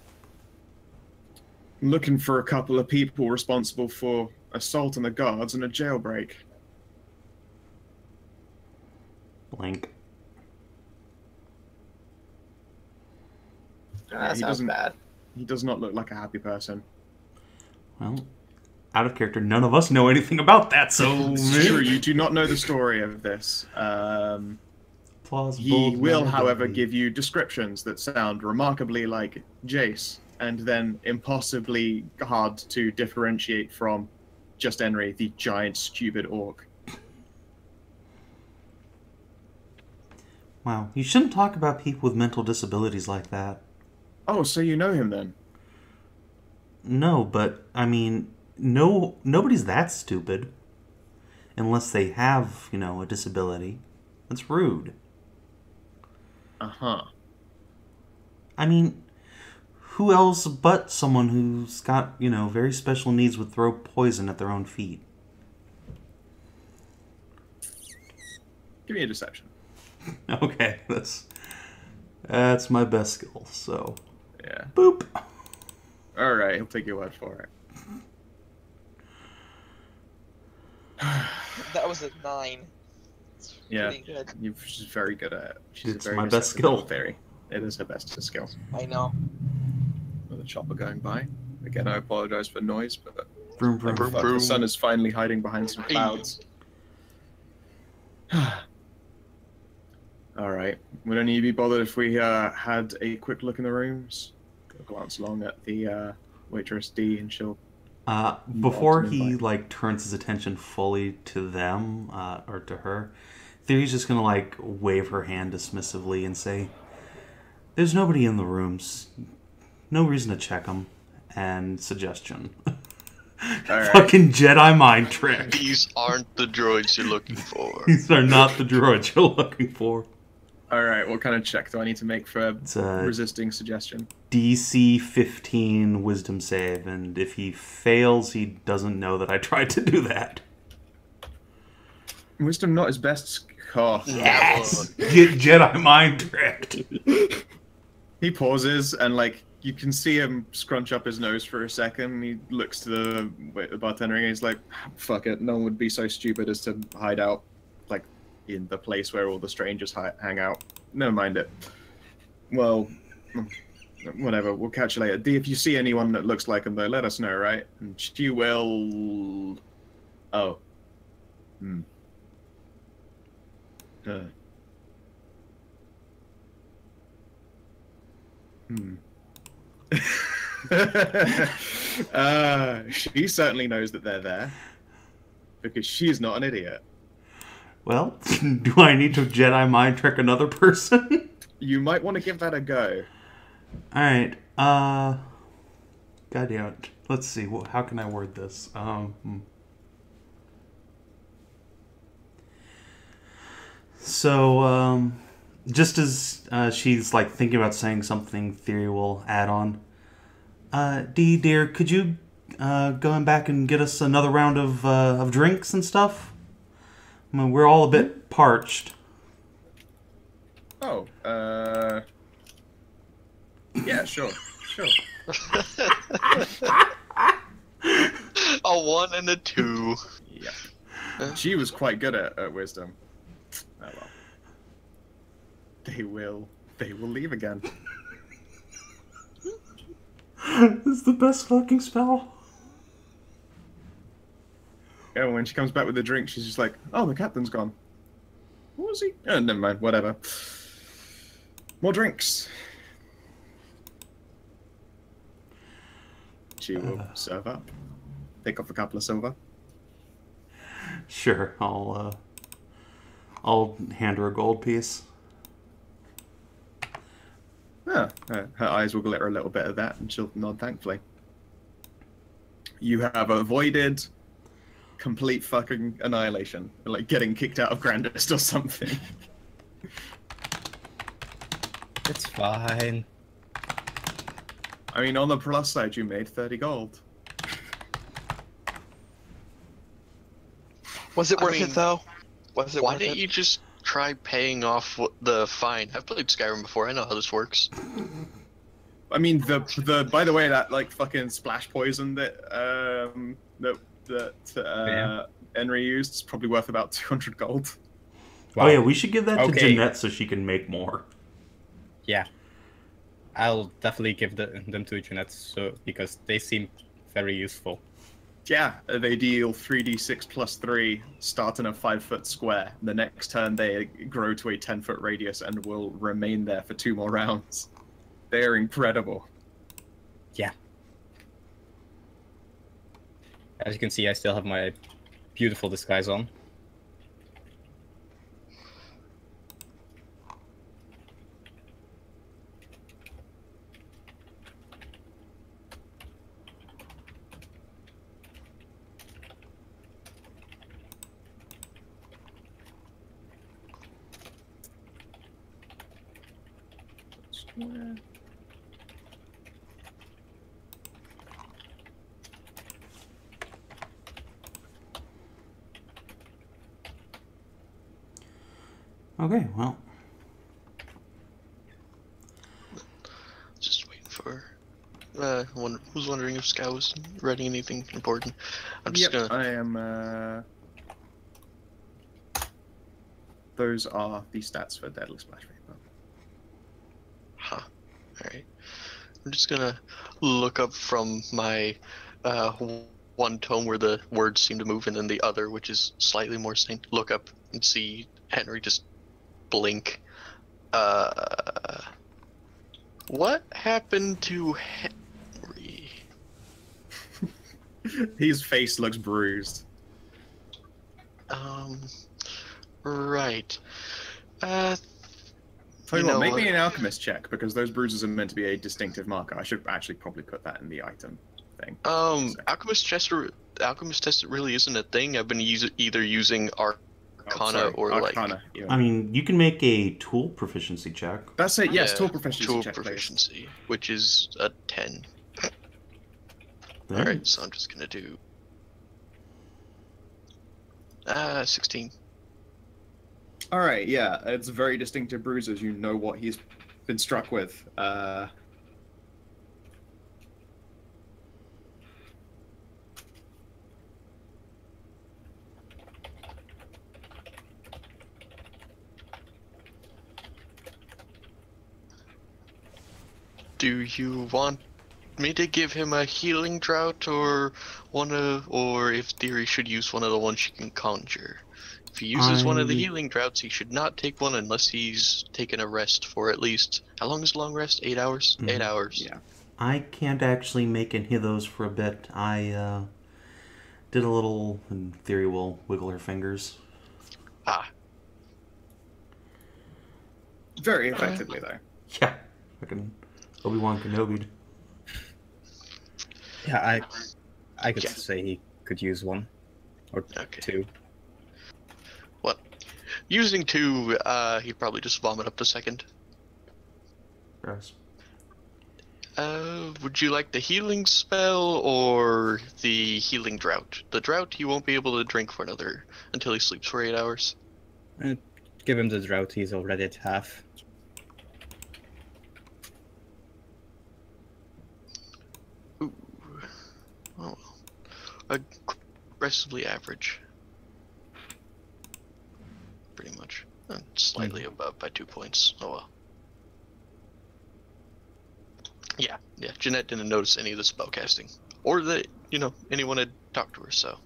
I'm looking for a couple of people responsible for assault on the guards and a jailbreak. Blank. That sounds doesn't- bad. He does not look like a happy person. Well, out of character, none of us know anything about that, so... Sure, you do not know the story of this. Plausible He will, deniability. however, give you descriptions that sound remarkably like Jace, and then impossibly hard to differentiate from just Henry, the giant, stupid orc. Wow, you shouldn't talk about people with mental disabilities like that. Oh, so you know him then? No, but, I mean, nobody's that stupid. Unless they have, a disability. That's rude. Uh-huh. I mean, who else but someone who's got, very special needs would throw poison at their own feet? Give me a deception. Okay, that's That's my best skill, so... Yeah. Boop! Alright, he'll take your word for it. That was a 9. It's Yeah, pretty good. she's very good at it. She's It's a very my best skill. Theory. It is her best skill. I know. With a chopper going by. Again, I apologize for noise, but Vroom, vroom, fuck, vroom. the sun is finally hiding behind some clouds. Alright. Would any of you be bothered if we had a quick look in the rooms? Glance along at the waitress D and she'll... Before he, like, turns his attention fully to them, or to her, Thyri's just gonna, like, wave her hand dismissively and say, "There's nobody in the rooms. No reason to check them." And suggestion. Right. Fucking Jedi mind trick. These aren't the droids you're looking for. These are not the droids you're looking for. Alright, what kind of check do I need to make for It's a resisting suggestion? DC 15 wisdom save, and if he fails, he doesn't know that I tried to do that. Wisdom not his best... Oh, Yes! Get Jedi mind tricked. He pauses and, like, you can see him scrunch up his nose for a second. He looks to the bartender and he's like, fuck it, no one would be so stupid as to hide out, like, in the place where all the strangers hang out. Never mind it. Well, whatever, we'll catch you later. D, if you see anyone that looks like him, though, let us know, right? And she will... Oh. Hmm. She certainly knows that they're there. Because she's not an idiot. Well, do I need to Jedi mind trick another person? You might want to give that a go. Alright, God damn it. Let's see, how can I word this? So, just as she's, like, thinking about saying something, Thyri will add on. Dee, dear, could you go back and get us another round of drinks and stuff? I mean, we're all a bit parched. Oh, yeah, sure. A 1 and a 2. Yeah. She was quite good at wisdom. Oh well. They will leave again. It's the best fucking spell. Yeah, when she comes back with the drink, she's just like, oh, the captain's gone. What was he? Oh, never mind, whatever. More drinks. She will serve up. Take off a couple of silver. Sure, I'll hand her a gold piece. Yeah, her eyes will glitter a little bit of that, and she'll nod thankfully. You have avoided complete fucking annihilation, like getting kicked out of Grandest or something. It's fine. I mean, on the plus side, you made 30 gold. Was it worth it though? Was it Why worth didn't it? you just try paying off the fine? I've played Skyrim before. I know how this works. I mean, the by the way, that like fucking splash poison that Henry used is probably worth about 200 gold. Wow. Oh yeah, we should give that to Okay. Jeanette so she can make more. Yeah. I'll definitely give them to Jeanette because they seem very useful. Yeah, they deal 3d6 plus 3, start in a 5-foot square. The next turn, they grow to a 10-foot radius and will remain there for 2 more rounds. They are incredible. Yeah. As you can see, I still have my beautiful disguise on. Okay, well. for. Was wondering if Scout was writing anything important. I'm just Yep, gonna. I am. Those are the stats for Deadly Splash Vapor. Huh. Alright. I'm just gonna look up from my one tome where the words seem to move and then the other, which is slightly more distinct. Look up and see Henry just blink. What happened to Henry? His face looks bruised. Right. Tell you what, make me an alchemist check, because those bruises are meant to be a distinctive marker. I should actually probably put that in the item thing. Alchemist test really isn't a thing. I've been either using Arcana or Arcana, like. yeah. I mean, you can make a tool proficiency check. That's it. Yes, Yeah, tool proficiency tool check. proficiency, which is a 10. Alright, so I'm just gonna do 16. All right, yeah, it's very distinctive bruises. You know what he's been struck with. Do you want me to give him a healing drought, or if Thyri should use one of the ones she can conjure? If he uses one of the healing droughts, he should not take one unless he's taken a rest for at least, how long is a long rest? 8 hours? 8 hours. Yeah. I can't actually make any of those for a bit. I did a little, and Thyri will wiggle her fingers. Ah. Very effectively, though. Yeah, fucking Obi-Wan Kenobi. Yeah, I could say he could use one or two. What? Using two, he'd probably just vomit up the second. Gross. Would you like the healing spell or the healing drought? The drought he won't be able to drink for until he sleeps for 8 hours. Give him the drought, he's already at half. Ooh. Oh well. Aggressively average. Pretty much. Slightly above by 2 points. Oh well. Yeah, Jeanette didn't notice any of the spellcasting. Or that, anyone had talked to her, so.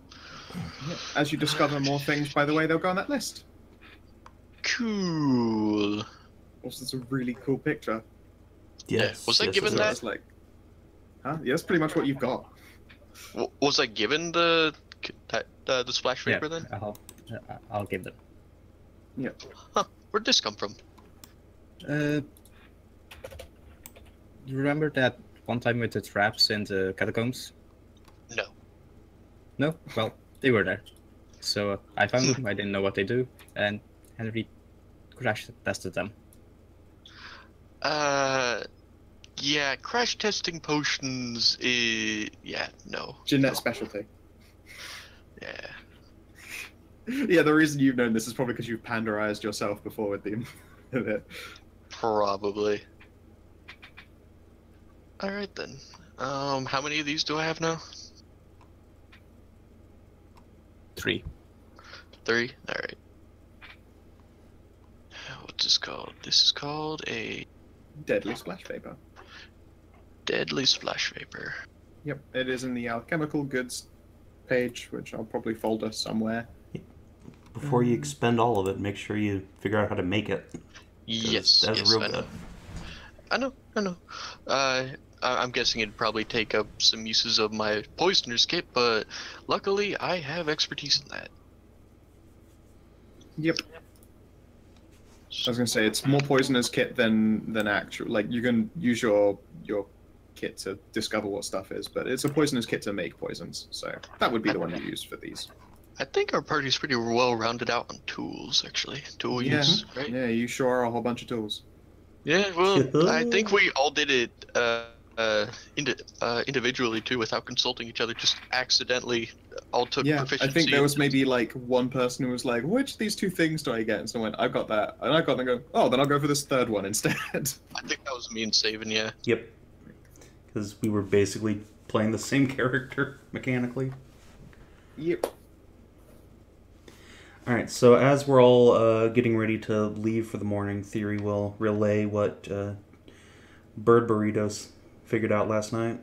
Yeah. As you discover more things, by the way, they'll go on that list. Cool. Also, it's a really cool picture. Yes. Was I given that? It's like, huh? Yeah, that's pretty much what you've got. Was I given the splash vapor then? I'll give them. Yeah. Huh, where'd this come from? You remember that one time with the traps in the catacombs? No. No? Well, they were there. So I found them, I didn't know what they do, and Henry crash tested them. Yeah, crash testing potions is... Yeah, no. Jeanette's specialty. Yeah. Yeah, the reason you've known this is probably because you've panderized yourself before with the... Probably. Alright then. How many of these do I have now? 3. 3? Alright. What's this called? This is called a... Deadly Splash Vapor. Deadly Splash Vapor. Yep, it is in the alchemical goods page, which I'll probably folder somewhere. Before you expend all of it, make sure you figure out how to make it. Yes, That's real good. I know. I'm guessing it'd probably take up some uses of my poisoner's kit, but luckily I have expertise in that. Yep. I was gonna say it's more poisoner's kit than actual. Like you can use your kit to discover what stuff is, but it's a poisoner's kit to make poisons. So that would be the one you use for these. I think our party's pretty well rounded out on tools, actually. Tool use, right? Yeah, you sure are a whole bunch of tools. Yeah, well, I think we all did it individually too, without consulting each other. Just accidentally all took proficiency. I think there was maybe like one person who was like, "Which of these two things do I get?" And someone went, "I've got that," and I got them. Go, "Oh, then I'll go for this third one instead." I think that was me and Savin, yeah. Yep. because we were basically playing the same character mechanically. Yep. Alright, so as we're all getting ready to leave for the morning, Thyri will relay what Bird Burritos figured out last night.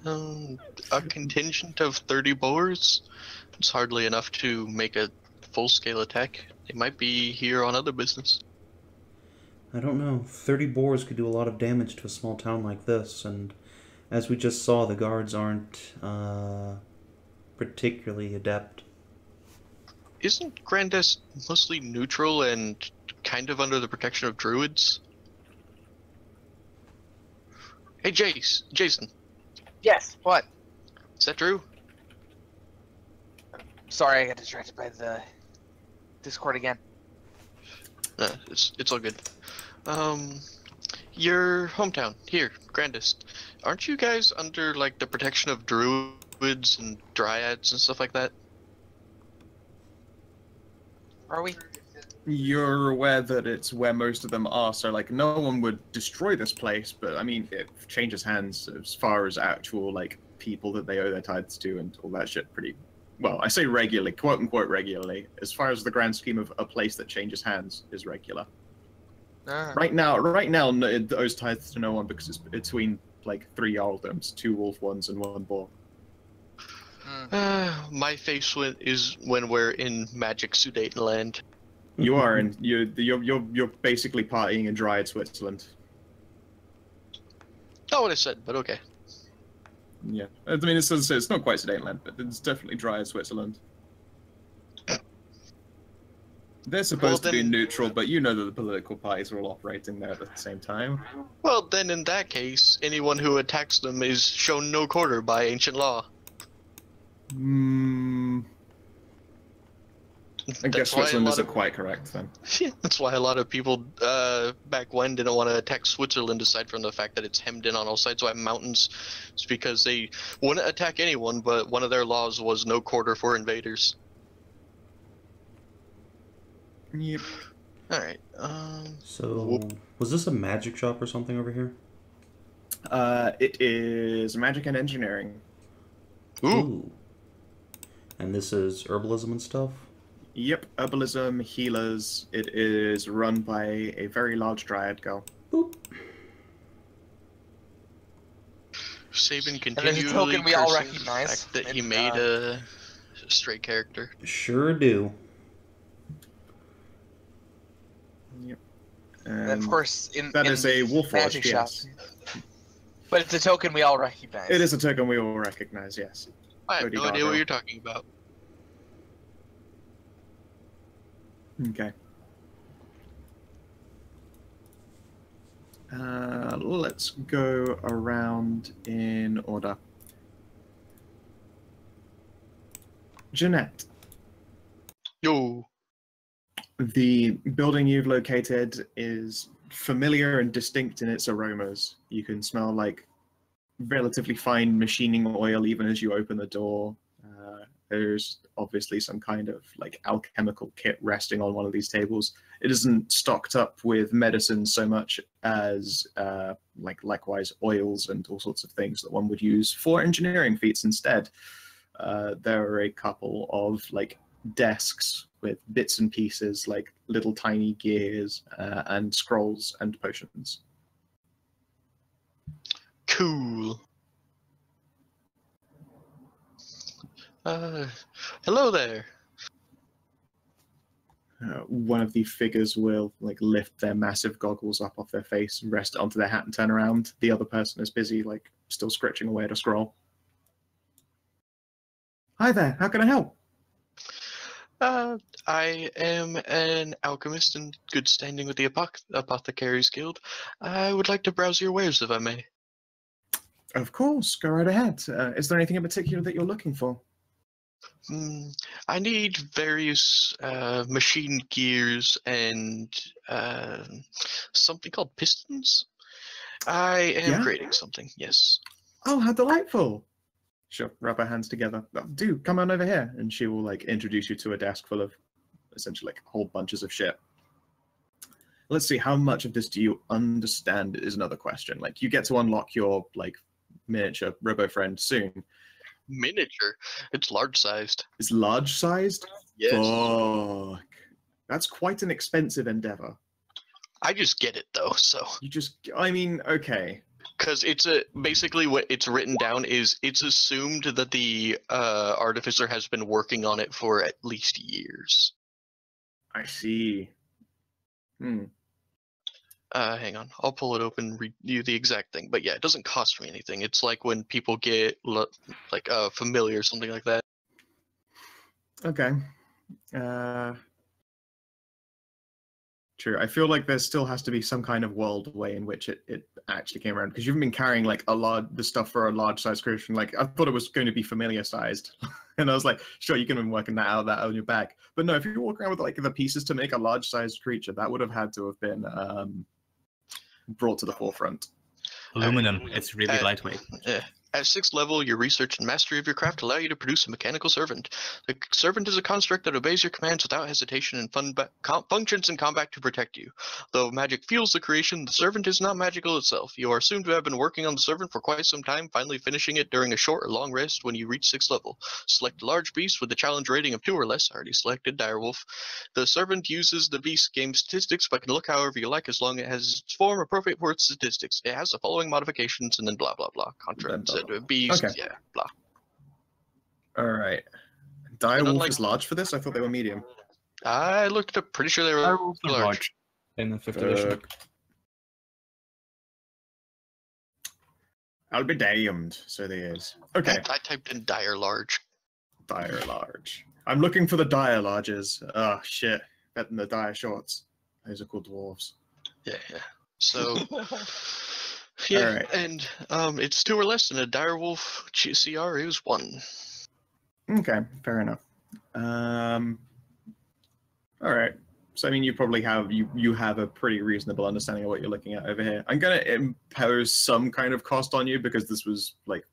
A contingent of 30 boars? It's hardly enough to make a full-scale attack. They might be here on other business. I don't know. 30 boars could do a lot of damage to a small town like this, and as we just saw, the guards aren't particularly adept. Isn't Grandest mostly neutral and kind of under the protection of druids? Hey, Jason. Yes, what? Is that true? Sorry, I got distracted by the Discord again. It's all good. Your hometown, here, Grandest. Aren't you guys under, like, the protection of druids and dryads and stuff like that? Are we? You're aware that it's where most of them are, so like no one would destroy this place, but I mean it changes hands as far as actual like people that they owe their tithes to and all that shit pretty well, I say regularly, quote unquote regularly, as far as the grand scheme of a place that changes hands is regular. Right now it owes tithes to no one because it's between like 3 earldoms, 2 wolf ones and 1 boar. My face is when we're in Magic Sudetenland. You are, and you're basically partying in Dryad, Switzerland. Not what I said, but okay. Yeah, I mean it's not quite Sudetenland, but it's definitely Dryad, Switzerland. They're supposed to be neutral, but you know that the political parties are all operating there at the same time. Well, then in that case, anyone who attacks them is shown no quarter by ancient law. I guess Switzerland isn't quite correct then. Yeah, that's why a lot of people back when didn't want to attack Switzerland, aside from the fact that it's hemmed in on all sides by mountains. It's because they wouldn't attack anyone, but one of their laws was no quarter for invaders. Yep. Alright, So, was this a magic shop or something over here? It is magic and engineering. Ooh. And this is herbalism and stuff? Yep, herbalism, healers. It is run by a very large dryad girl. Boop. Savin And there's a continually token we all cursing the recognize. fact that he made a stray character. Sure do. Yep. And of course, that is a wolf watch, magic shop. yes. But it's a token we all recognize. It is a token we all recognize, yes. I have no idea what you're talking about. Okay. Let's go around in order. Jeanette. Yo. The building you've located is familiar and distinct in its aromas. You can smell like relatively fine machining oil even as you open the door. There's obviously some kind of like alchemical kit resting on one of these tables. It isn't stocked up with medicine so much as like likewise oils and all sorts of things that one would use for engineering feats instead. There are a couple of like desks with bits and pieces like little tiny gears and scrolls and potions. Cool. Hello there. One of the figures will like lift their massive goggles up off their face and rest it onto their hat and turn around. The other person is busy like still scratching away at a scroll. Hi there, how can I help? I am an alchemist in good standing with the Apothecaries Guild. I would like to browse your wares if I may. Of course, go right ahead. Is there anything in particular that you're looking for? I need various machine gears and something called pistons. I am creating something, yes. Oh, how delightful! She'll rub her hands together. Do come on over here, and she will like introduce you to a desk full of essentially like whole bunches of shit. let's see, how much of this do you understand is another question. Like, you get to unlock your, like, miniature robo-friend soon. Miniature? It's large-sized. It's large-sized? Yes. Fuck. That's quite an expensive endeavor. I just get it, though, so... You just... I mean, okay. Because it's basically what it's written down is it's assumed that the Artificer has been working on it for at least years. I see. Hang on, I'll pull it open and read you the exact thing. But yeah, it doesn't cost me anything. It's like when people get like familiar or something like that. Okay. True. I feel like there still has to be some kind of world way in which it actually came around, because you've been carrying like the stuff for a large size creation. Like, I thought it was going to be familiar sized, and I was like, sure, you can have been working that on your back. But no, if you walk around with like the pieces to make a large sized creature, that would have had to have been brought to the forefront. Aluminum. It's really lightweight. Yeah. At 6th level, your research and mastery of your craft allow you to produce a mechanical servant. The servant is a construct that obeys your commands without hesitation and functions in combat to protect you. Though magic fuels the creation, the servant is not magical itself. You are assumed to have been working on the servant for quite some time, finally finishing it during a short or long rest when you reach 6th level. Select a large beast with a challenge rating of 2 or less, already selected, Direwolf. The servant uses the beast game statistics, but can look however you like as long as it has its form appropriate for its statistics. It has the following modifications, and then blah blah blah. Beast, okay. Yeah, blah. All right. Direwolf is large for this? I thought they were medium. I looked up, pretty sure they were large. In the 5th edition. I'll be damned. So there is. Okay. I typed in dire large. Dire large. I'm looking for the dire larges. Oh, shit. Better than the dire shorts. Those are called dwarves. Yeah. So... Yeah, right. And it's 2 or less, and a direwolf CR is 1. Okay, fair enough. All right. So I mean, you probably have you have a pretty reasonable understanding of what you're looking at over here. I'm gonna impose some kind of cost on you because this was like,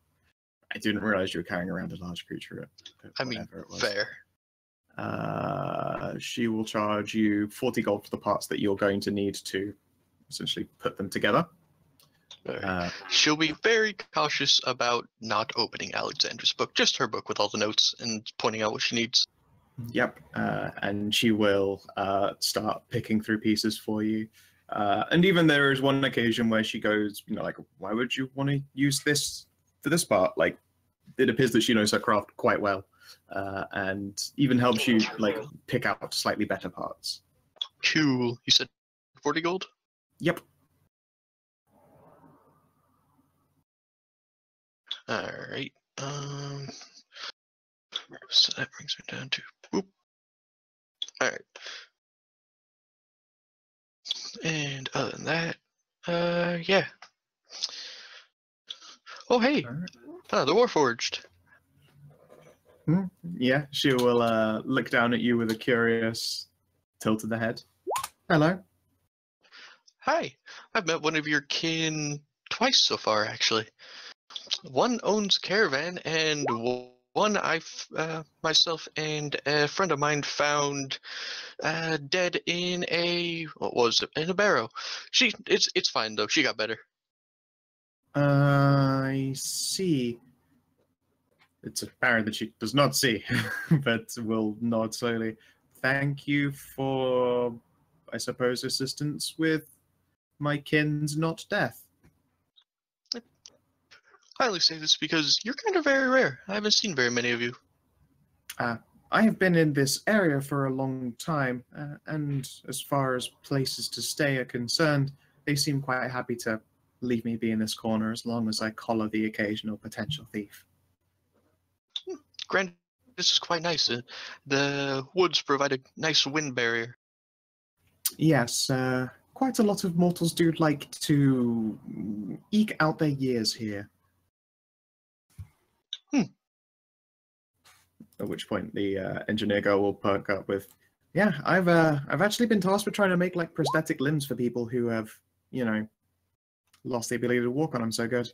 I didn't realize you were carrying around a large creature. I mean, fair. She will charge you 40 gold for the parts that you're going to need to essentially put them together. She'll be very cautious about not opening Alexandra's book, just her book with all the notes and pointing out what she needs. Yep, and she will start picking through pieces for you. And even there is one occasion where she goes, you know, like, why would you want to use this for this part? Like, it appears that she knows her craft quite well, and even helps you, like, pick out slightly better parts. Cool. You said 40 gold? Yep. Alright, so that brings me down to, whoop. Alright. And other than that, yeah. Oh, hey, the Warforged. Yeah, she will look down at you with a curious tilt of the head. Hello. Hi, I've met one of your kin twice so far, actually. One owns a caravan, and one myself and a friend of mine found dead in a barrow. It's fine though. She got better. I see. It's apparent that she does not see, but will nod slowly. Thank you for, I suppose, assistance with my kin's not death. I only say this because you're kind of very rare. I haven't seen very many of you. I have been in this area for a long time, and as far as places to stay are concerned, they seem quite happy to leave me be in this corner as long as I collar the occasional potential thief. Granted, this is quite nice. The woods provide a nice wind barrier. Yes, quite a lot of mortals do like to eke out their years here. At which point the engineer girl will perk up with, yeah, I've actually been tasked with trying to make like prosthetic limbs for people who have, you know, lost the ability to walk on them so good.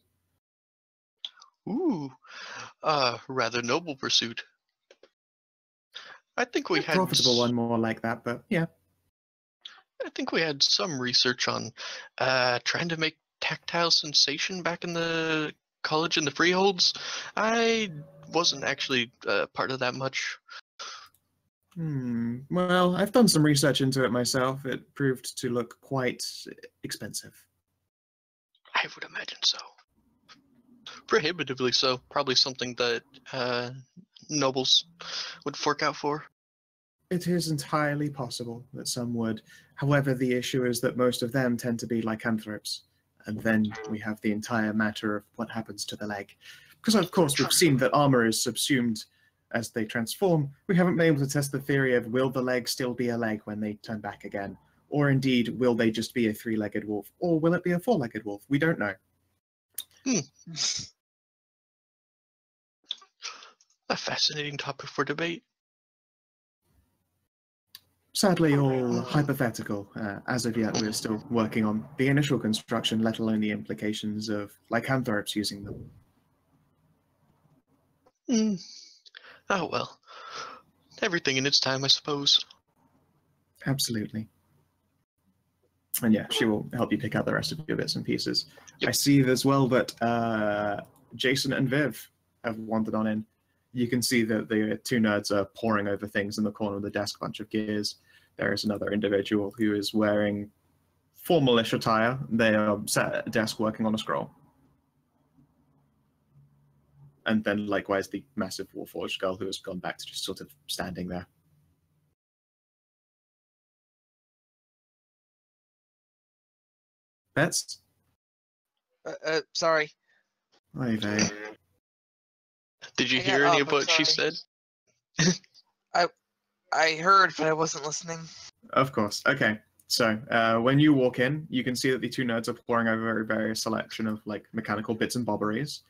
Ooh, rather noble pursuit. I think we had profitable one more like that, but yeah. I think we had some research on trying to make tactile sensation back in the college in the freeholds. I wasn't actually part of that much. Well, I've done some research into it myself. It proved to look quite expensive. I would imagine so. Prohibitively so. Probably something that nobles would fork out for. It is entirely possible that some would. However, the issue is that most of them tend to be lycanthropes. And then we have the entire matter of what happens to the leg. Because, of course, we've seen that armor is subsumed as they transform. We haven't been able to test the theory of will the leg still be a leg when they turn back again? Or indeed, will they just be a three-legged wolf? Or will it be a four-legged wolf? We don't know. A fascinating topic for debate. Sadly, all hypothetical. As of yet, we're still working on the initial construction, let alone the implications of lycanthropes using them. Oh well. Everything in its time, I suppose. Absolutely. And yeah, she will help you pick out the rest of your bits and pieces. Yep. I see as well that Jason and Viv have wandered on in. You can see that the two nerds are poring over things in the corner of the desk, bunch of gears. There is another individual who is wearing formalish attire. They are sat at a desk working on a scroll. And then likewise the massive Warforged girl who has gone back to just sort of standing there. Bets? Sorry. Oy vey. Did you I hear got any up, of I'm what she sorry. said? I heard, but I wasn't listening. Of course. Okay. So when you walk in, you can see that the two nerds are poring over a various selection of like mechanical bits and bobberies.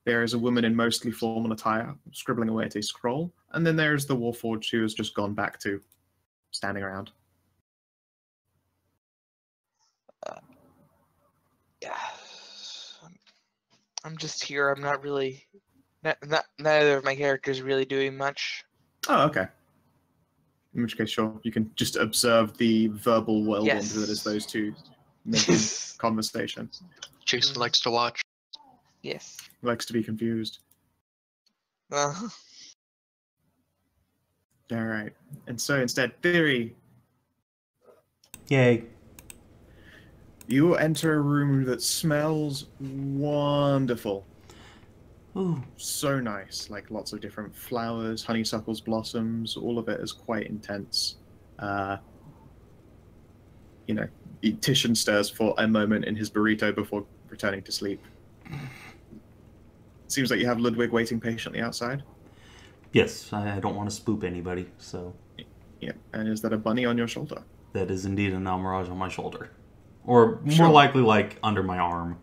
There is a woman in mostly formal attire scribbling away at a scroll, and then there's the Warforged who has just gone back to standing around. Yeah. I'm just here. I'm not really. Neither of my characters really doing much. Oh, okay. In which case, sure, you can just observe the verbal whirlwind Yes. that is those two making conversation. Jason likes to watch. Yes. He likes to be confused. Uh, All right. And so instead, Thyri, Yay. you enter a room that smells wonderful. Ooh. So nice. Like lots of different flowers, honeysuckles, blossoms, all of it is quite intense. You know, Titian stirs for a moment in his burrito before returning to sleep. Seems like you have Ludwig waiting patiently outside. Yes, I don't want to spook anybody, so Yeah. And is that a bunny on your shoulder? that is indeed an Almirage on my shoulder. Or more Sure. likely, like, under my arm.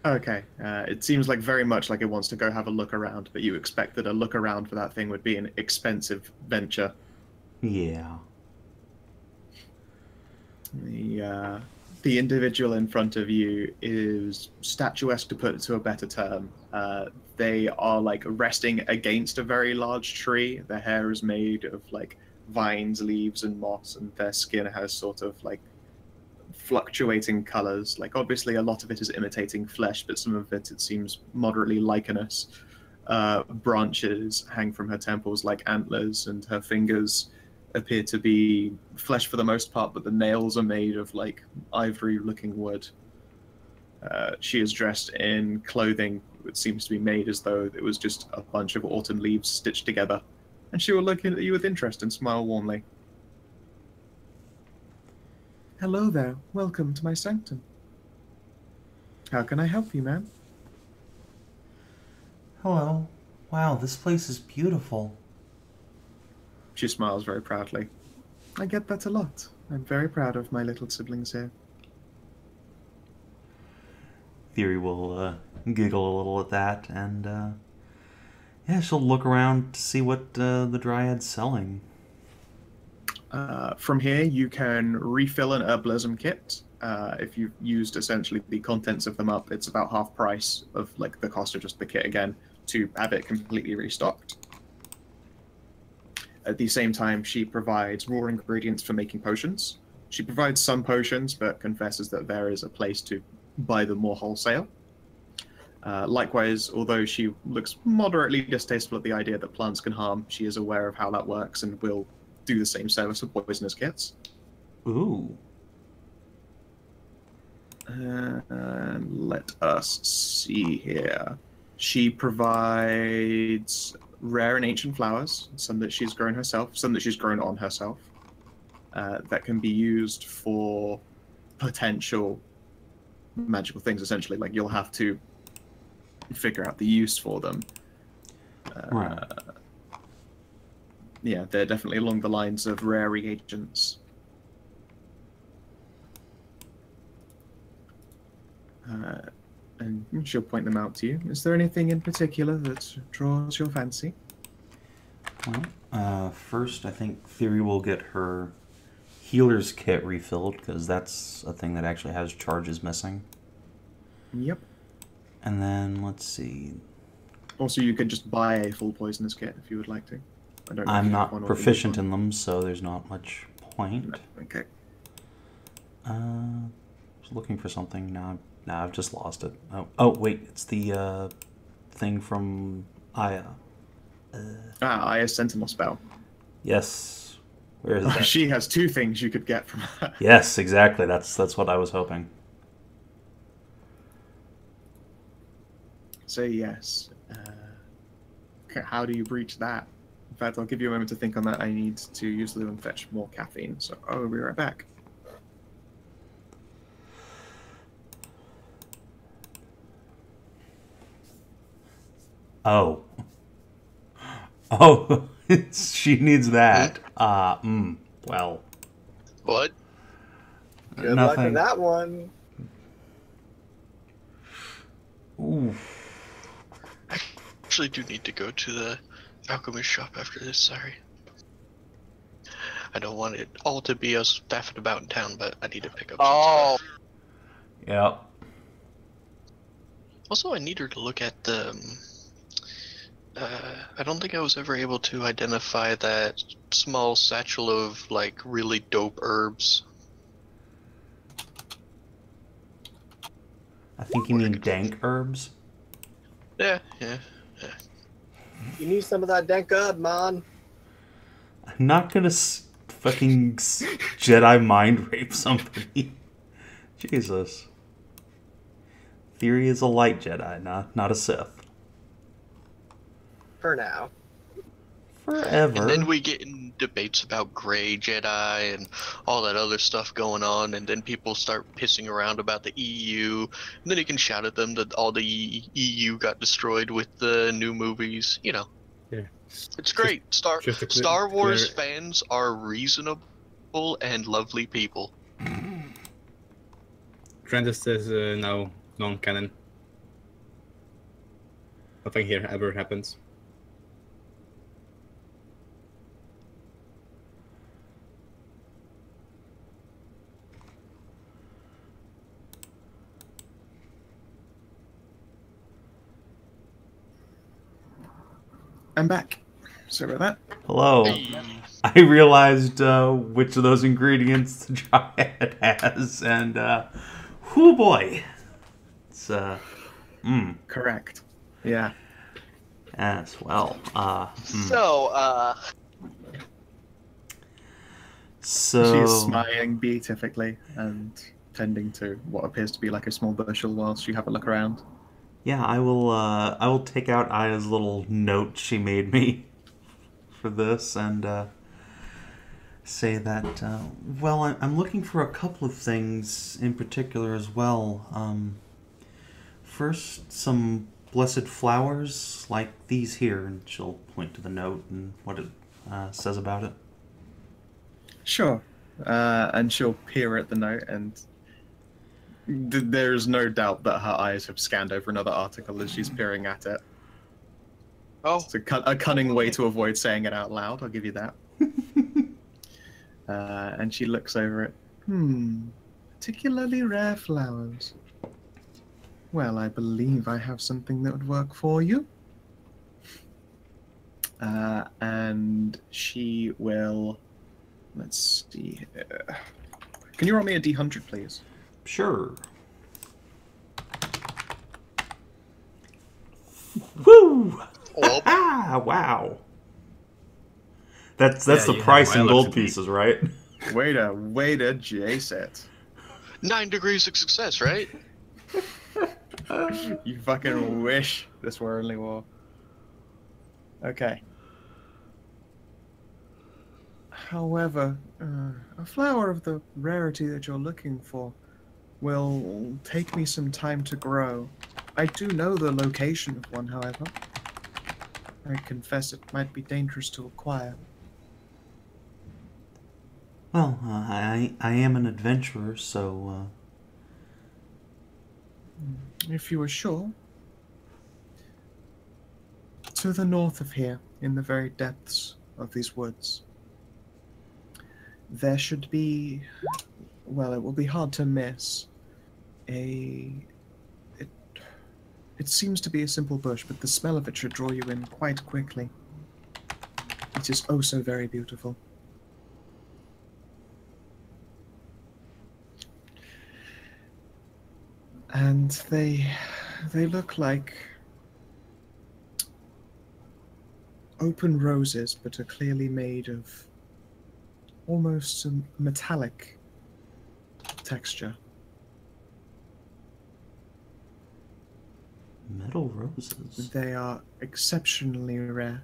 Okay. It seems like very much like it wants to go have a look around, but you expect that a look around for that thing would be an expensive venture. Yeah. The individual in front of you is statuesque, to put it to a better term. They are like resting against a very large tree. Their hair is made of like vines, leaves, and moss, and their skin has sort of like fluctuating colors. Like obviously a lot of it is imitating flesh, but some of it seems moderately lichenous. Branches hang from her temples like antlers, and her fingers appear to be flesh for the most part, but the nails are made of like ivory looking wood. She is dressed in clothing that seems to be made as though it was just a bunch of autumn leaves stitched together, and she will look at you with interest and smile warmly. Hello there, welcome to my sanctum. How can I help you, ma'am? Hello. Wow, this place is beautiful. She smiles very proudly. I get that a lot. I'm very proud of my little siblings here. Thyri will giggle a little at that, and yeah, she'll look around to see what the Dryad's selling. From here, you can refill an herbalism kit. If you've used essentially the contents of them up, it's about half price of like the cost of just the kit again to have it completely restocked. At the same time, she provides raw ingredients for making potions. She provides some potions, but confesses that there is a place to buy them more wholesale. Likewise, although she looks moderately distasteful at the idea that plants can harm, she is aware of how that works and will do the same service for poisonous kits. Ooh. Let us see here. She provides rare and ancient flowers, some that she's grown herself, some that she's grown on herself, that can be used for potential magical things, essentially. Like, you'll have to figure out the use for them. Right. Yeah, they're definitely along the lines of rare reagents. And she'll point them out to you. Is there anything in particular that draws your fancy? Well, first, I think Thyri will get her healer's kit refilled, because that's a thing that actually has charges missing. Yep. And then, let's see. Also, you could just buy a full poisonous kit if you would like to. I don't know I'm if not one or proficient one. in them, so there's not much point. No. Okay. Was looking for something. Now I've just lost it. Oh, wait, it's the thing from Aya. Aya's Sentinel spell. Yes. Where is that? She has two things you could get from her. Yes, exactly. That's what I was hoping. So yes. Okay, how do you breach that? In fact, I'll give you a moment to think on that. I need to use the loo and fetch more caffeine. So I'll be right back. Oh, she needs that. Well. What? Good Nothing. luck with that one. Ooh. Actually, do need to go to the alchemist shop after this. Sorry. I don't want it all to be us faffing about in town, but I need to pick up some stuff. Yeah. Also, I need her to look at the... I don't think I was ever able to identify that small satchel of, like, really dope herbs. I think you mean dank herbs. Yeah. You need some of that dank herb, man. I'm not gonna fucking Jedi mind rape somebody. Jesus. Thyri is a light Jedi, not a Sith. For now. Forever. And then we get in debates about Grey Jedi and all that other stuff going on, and then people start pissing around about the EU, and then you can shout at them that all the EU got destroyed with the new movies. You know, Yeah. it's great. Star clear- Wars fans are reasonable and lovely people. Grandest is now non-canon. Nothing here ever happens. I'm back. Sorry about that. Hello. I realized which of those ingredients the Dryad has, and whoo boy. It's Correct. Yeah. Yes, well. So She is smiling beatifically and tending to what appears to be like a small bushel whilst you have a look around. yeah, I will take out Aya's little note she made me for this and say that well, I'm looking for a couple of things in particular as well. First, some blessed flowers like these here, and she'll point to the note and what it says about it. Sure. And she'll peer at the note, and there's no doubt that her eyes have scanned over another article as she's peering at it. Oh. It's a cunning way to avoid saying it out loud, I'll give you that. And she looks over it. Particularly rare flowers. Well, I believe I have something that would work for you. And she will... Let's see here. Can you roll me a D100, please? Sure. Woo! Ah, wow. That's the price in gold pieces, right? Way to Jace it. 9 degrees of success, right? You fucking wish this were only war. Okay. However, a flower of the rarity that you're looking for will take me some time to grow. I do know the location of one, however. I confess it might be dangerous to acquire. Well, I am an adventurer, so... If you were sure. To the north of here, in the very depths of these woods, there should be, well, it will be hard to miss, it seems to be a simple bush, but the smell of it should draw you in quite quickly. It is oh so very beautiful. And they look like open roses, but are clearly made of almost a metallic texture. Metal roses? They are exceptionally rare.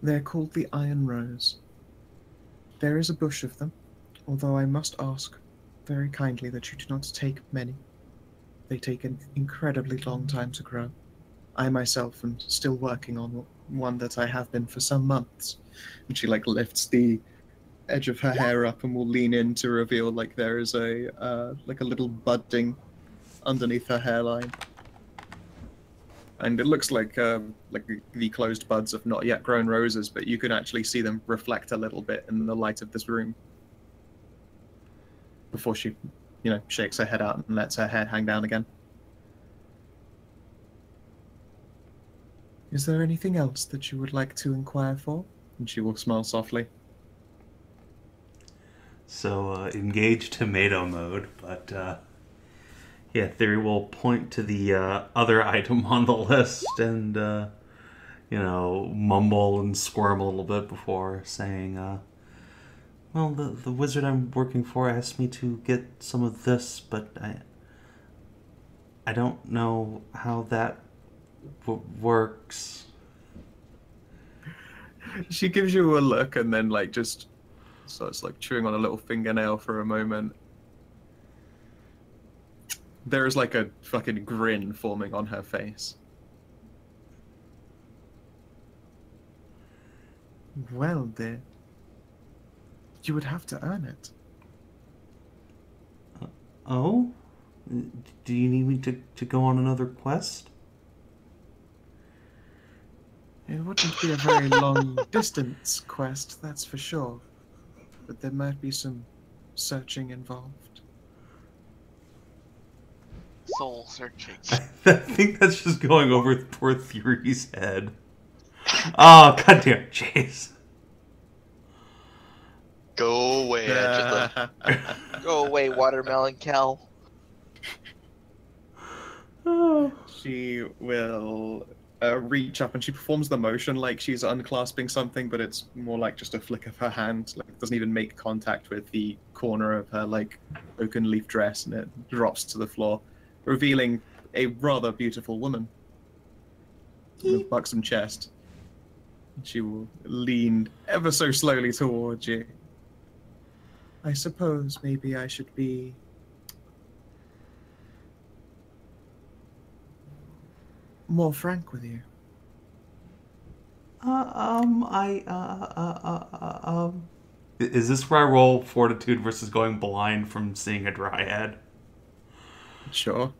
They're called the Iron Rose. There is a bush of them, although I must ask very kindly that you do not take many. They take an incredibly long time to grow. I myself am still working on one that I have been for some months. And she lifts the edge of her hair up and will lean in to reveal there is a little budding underneath her hairline. And it looks like the closed buds of not yet grown roses, but you can actually see them reflect a little bit in the light of this room. Before she, shakes her head out and lets her hair hang down again. Is there anything else that you would like to inquire for? And she will smile softly. So, engage tomato mode, but, yeah, Thyri will point to the other item on the list and, mumble and squirm a little bit before saying, well, the wizard I'm working for asked me to get some of this, but I don't know how that works. She gives you a look and then just starts chewing on a little fingernail for a moment. There is a fucking grin forming on her face. Well, dear. You would have to earn it. Oh? Do you need me to go on another quest? It wouldn't be a very long distance quest, that's for sure. But there might be some searching involved. Soul searching. I think that's just going over poor Thyri's head. Oh, goddamn, Jace. Go away, Angela. Go away, watermelon cow. She will reach up and she performs the motion like she's unclasping something, but it's more just a flick of her hand. It doesn't even make contact with the corner of her oaken leaf dress, and it drops to the floor, revealing a rather beautiful woman with a buxom chest. She will lean ever so slowly towards you. I suppose maybe I should be more frank with you. Is this where I roll fortitude versus going blind from seeing a dryad? Sure.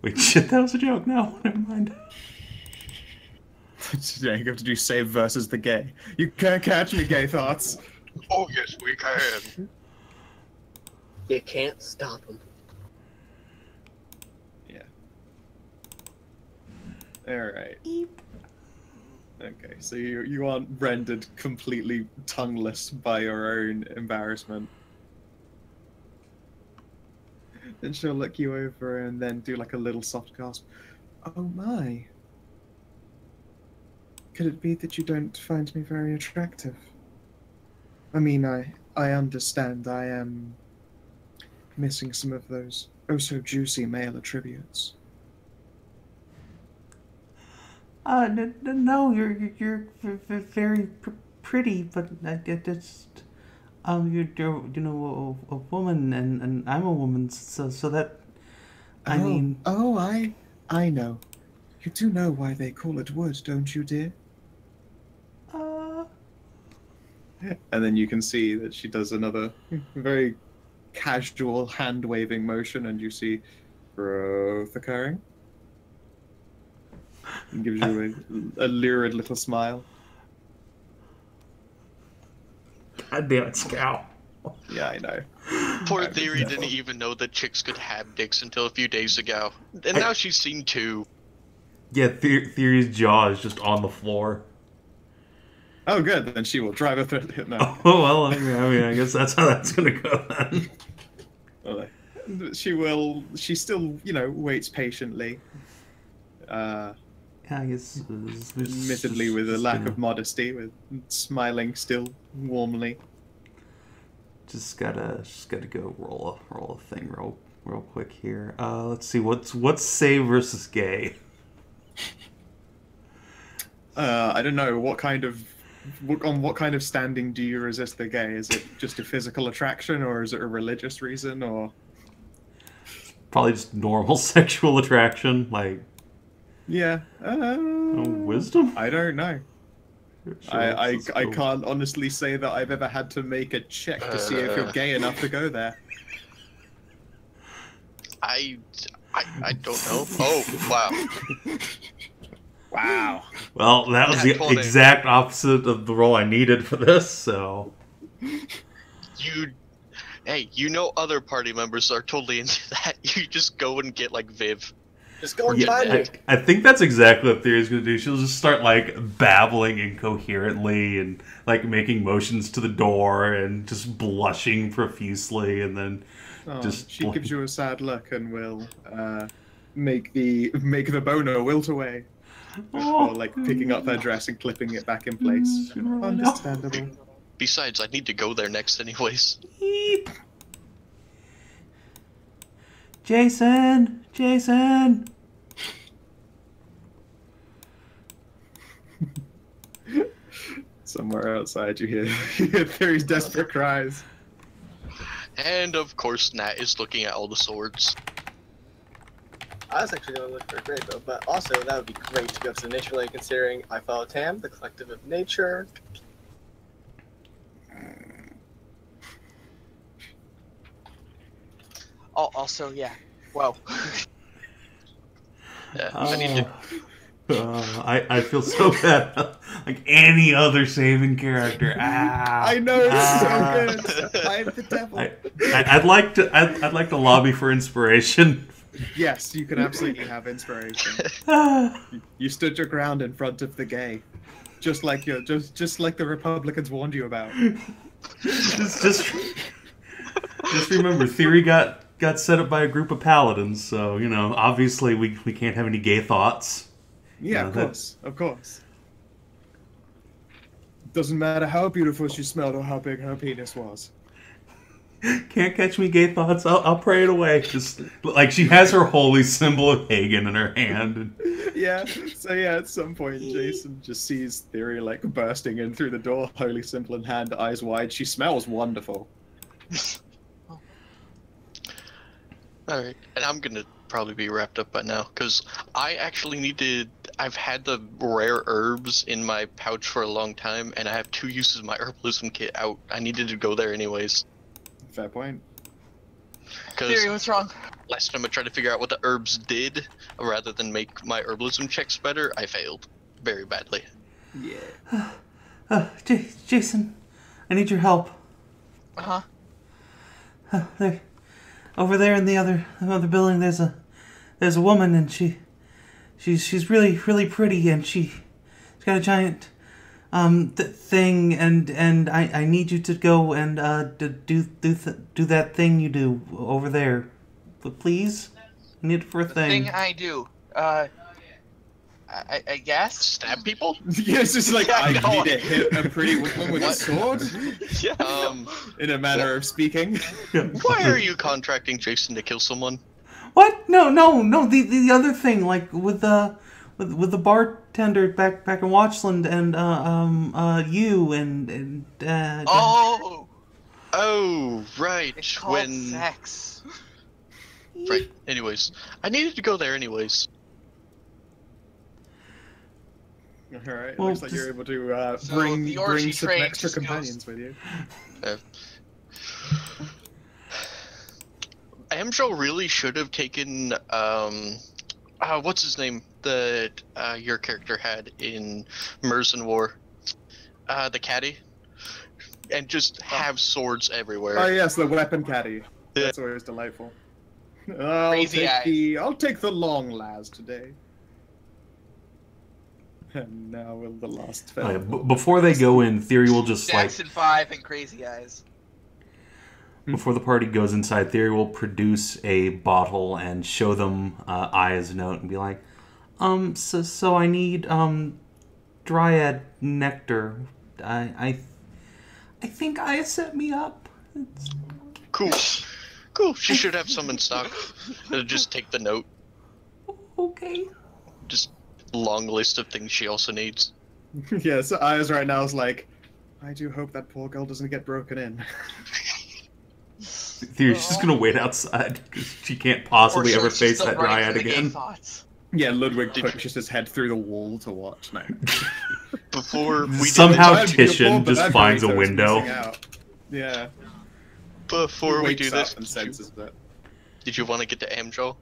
Wait, shit, that was a joke. No, never mind. Today you have to do save versus the gay. You can't catch me, gay thoughts. Oh, yes, we can. You can't stop them. Yeah. Alright. Okay, so you aren't rendered completely tongueless by your own embarrassment. Then she'll look you over and then do like a little soft gasp. Oh my. Could it be that you don't find me very attractive? I mean, I understand I am missing some of those oh-so-juicy male attributes. No, you're very pretty, but I just you're a woman, and I'm a woman, so that I mean. Oh, I know. You do know why they call it wood, don't you, dear? And then you can see that she does another very casual hand-waving motion, and you see growth occurring. And gives you a lurid little smile. God damn it, Scout. Yeah, I know. Poor Thyri didn't even know that chicks could have dicks until a few days ago. And now she's seen two. Yeah, Thyri's jaw is just on the floor. Oh, good. Then she will drive her through it. No. Oh, well, I mean, I guess that's how that's going to go then. Well, she still, waits patiently. Yeah, I guess. Admittedly, with a lack of modesty, with smiling still warmly. Just gotta go roll a thing real quick here. Let's see, what's save versus gay? I don't know what kind of standing do you resist the gay? Is it just a physical attraction, or is it a religious reason, or probably just normal sexual attraction, like. Yeah. Wisdom? I don't know. Sure, I can't honestly say that I've ever had to make a check to see if you're gay enough to go there. I don't know. Oh, wow. Wow. Well, that was the exact opposite of the role I needed for this, so. Hey, other party members are totally into that. You just go and get, like, Viv. Just go and find it. I think that's exactly what Thyri's going to do. She'll just start, like, babbling incoherently and, like, making motions to the door and just blushing profusely, and then she gives you a sad look and will make the boner wilt away. Before, like, picking up her dress and clipping it back in place. Understandable. Besides, I need to go there next anyways. Jason! Somewhere outside you hear Thyri's desperate cries. And of course Nat is looking at all the swords. I was actually going to look for a great bow, but also that would be great to go to Nature Lake, considering I follow Tam, the collective of nature. Oh, also, yeah. Whoa. Yeah, I need to... I feel so bad. Like any other Savin character. I know, it's so good. I'm the devil. I'd like to lobby for inspiration. Yes, you can absolutely have inspiration. You stood your ground in front of the gay, just like the Republicans warned you about. just remember, Thyri got set up by a group of paladins, so obviously we can't have any gay thoughts. Yeah, of course. Doesn't matter how beautiful she smelled or how big her penis was. Can't catch me gay thoughts. I'll pray it away. Just like she has her holy symbol of Hagen in her hand. Yeah. So at some point, Jason just sees Thyri like bursting in through the door, holy symbol in hand, eyes wide. She smells wonderful. Alright, and I'm gonna probably be wrapped up by now, because I actually I've had the rare herbs in my pouch for a long time, and I have 2 uses of my herbalism kit out. I needed to go there anyways. Fair point. Thyri, what's wrong? Last time I tried to figure out what the herbs did, rather than make my herbalism checks better, I failed. Very badly. Yeah. Jason, I need your help. Uh-huh. Over there in the other building, there's a woman, and she's really pretty, and she's got a giant thing, and I need you to go and do that thing you do over there, but please, I need it for a thing. Thing I do. I guess. Stab people? Yeah, it's just like, Yeah, I no. need to hit a pretty woman with a What? sword, Yeah. in a manner of speaking. Why are you contracting Jason to kill someone? What? No. The other thing, like with the bartender back in Watchland, and you and Oh, Oh, right. it's called When sex. right. Anyways, I needed to go there anyways. Alright, Well, looks like you're able to So bring the orgy some train extra just goes- companions with you. Amxal really should have taken what's his name that your character had in Merzen War, the caddy, and just have swords everywhere. Oh yes, the weapon caddy. Yeah. That's always delightful. Crazy eyes. I'll take the long las today. And now will the last Okay, film. before they go in, Thyri will just Jackson 5 and Crazy Eyes. before the party goes inside, Thyri will produce a bottle and show them Aya's note and be like, so I need dryad nectar. I think Aya set me up. Cool. She should have some in stock. Just take the note. Okay. Just long list of things she also needs. Yes, Aya's right now is like, I do hope that poor girl doesn't get broken in. Thyri's just gonna wait outside because she can't possibly Or ever she's face still that running dryad from the gay again. thoughts. Yeah, Ludwig pushes his head through the wall to watch. No. Before we Somehow Your poor Titian just banana finds a burrito's window. missing out. Yeah. before we do Wakes this, up and senses that. did you want to get to Amxal?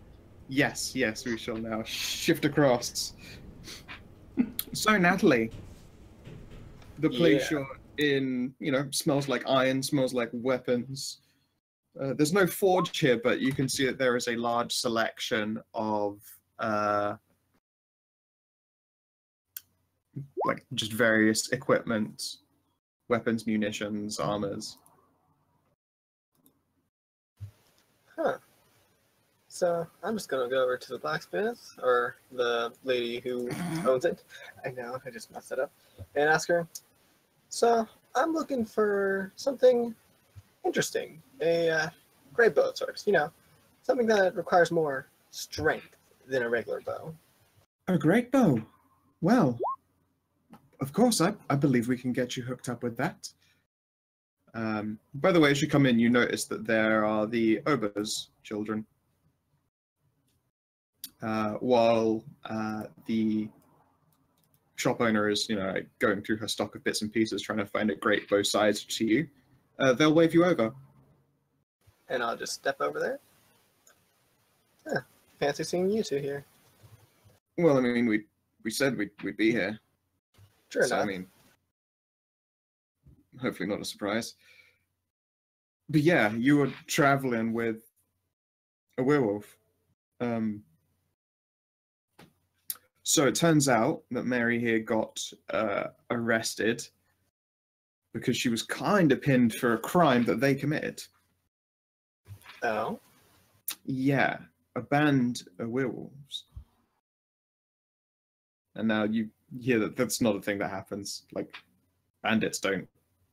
Yes, we shall now shift across. So, Natalie, the place Yeah. you're in, smells like iron, smells like weapons. There's no forge here, but you can see that there is a large selection of, like, just various equipment, weapons, munitions, armors. Huh. So I'm just gonna go over to the blacksmith, or the lady who owns it. I know, I just messed it up. And ask her, so I'm looking for something interesting. A great bow of sorts, something that requires more strength than a regular bow. A great bow. Well, of course, I believe we can get you hooked up with that. By the way, as you come in, you notice that there are the Ober's children. While the shop owner is, going through her stock of bits and pieces, trying to find a great bow size to you, they'll wave you over. And I'll just step over there. Huh. Fancy seeing you two here. Well, I mean, we said we'd be here. Sure So, enough. I mean, hopefully not a surprise. But yeah, you were traveling with a werewolf. So it turns out that Mary here got arrested because she was kind of pinned for a crime that they committed. Oh. Yeah, a band of werewolves. And now you hear that that's not a thing that happens. Like, bandits don't.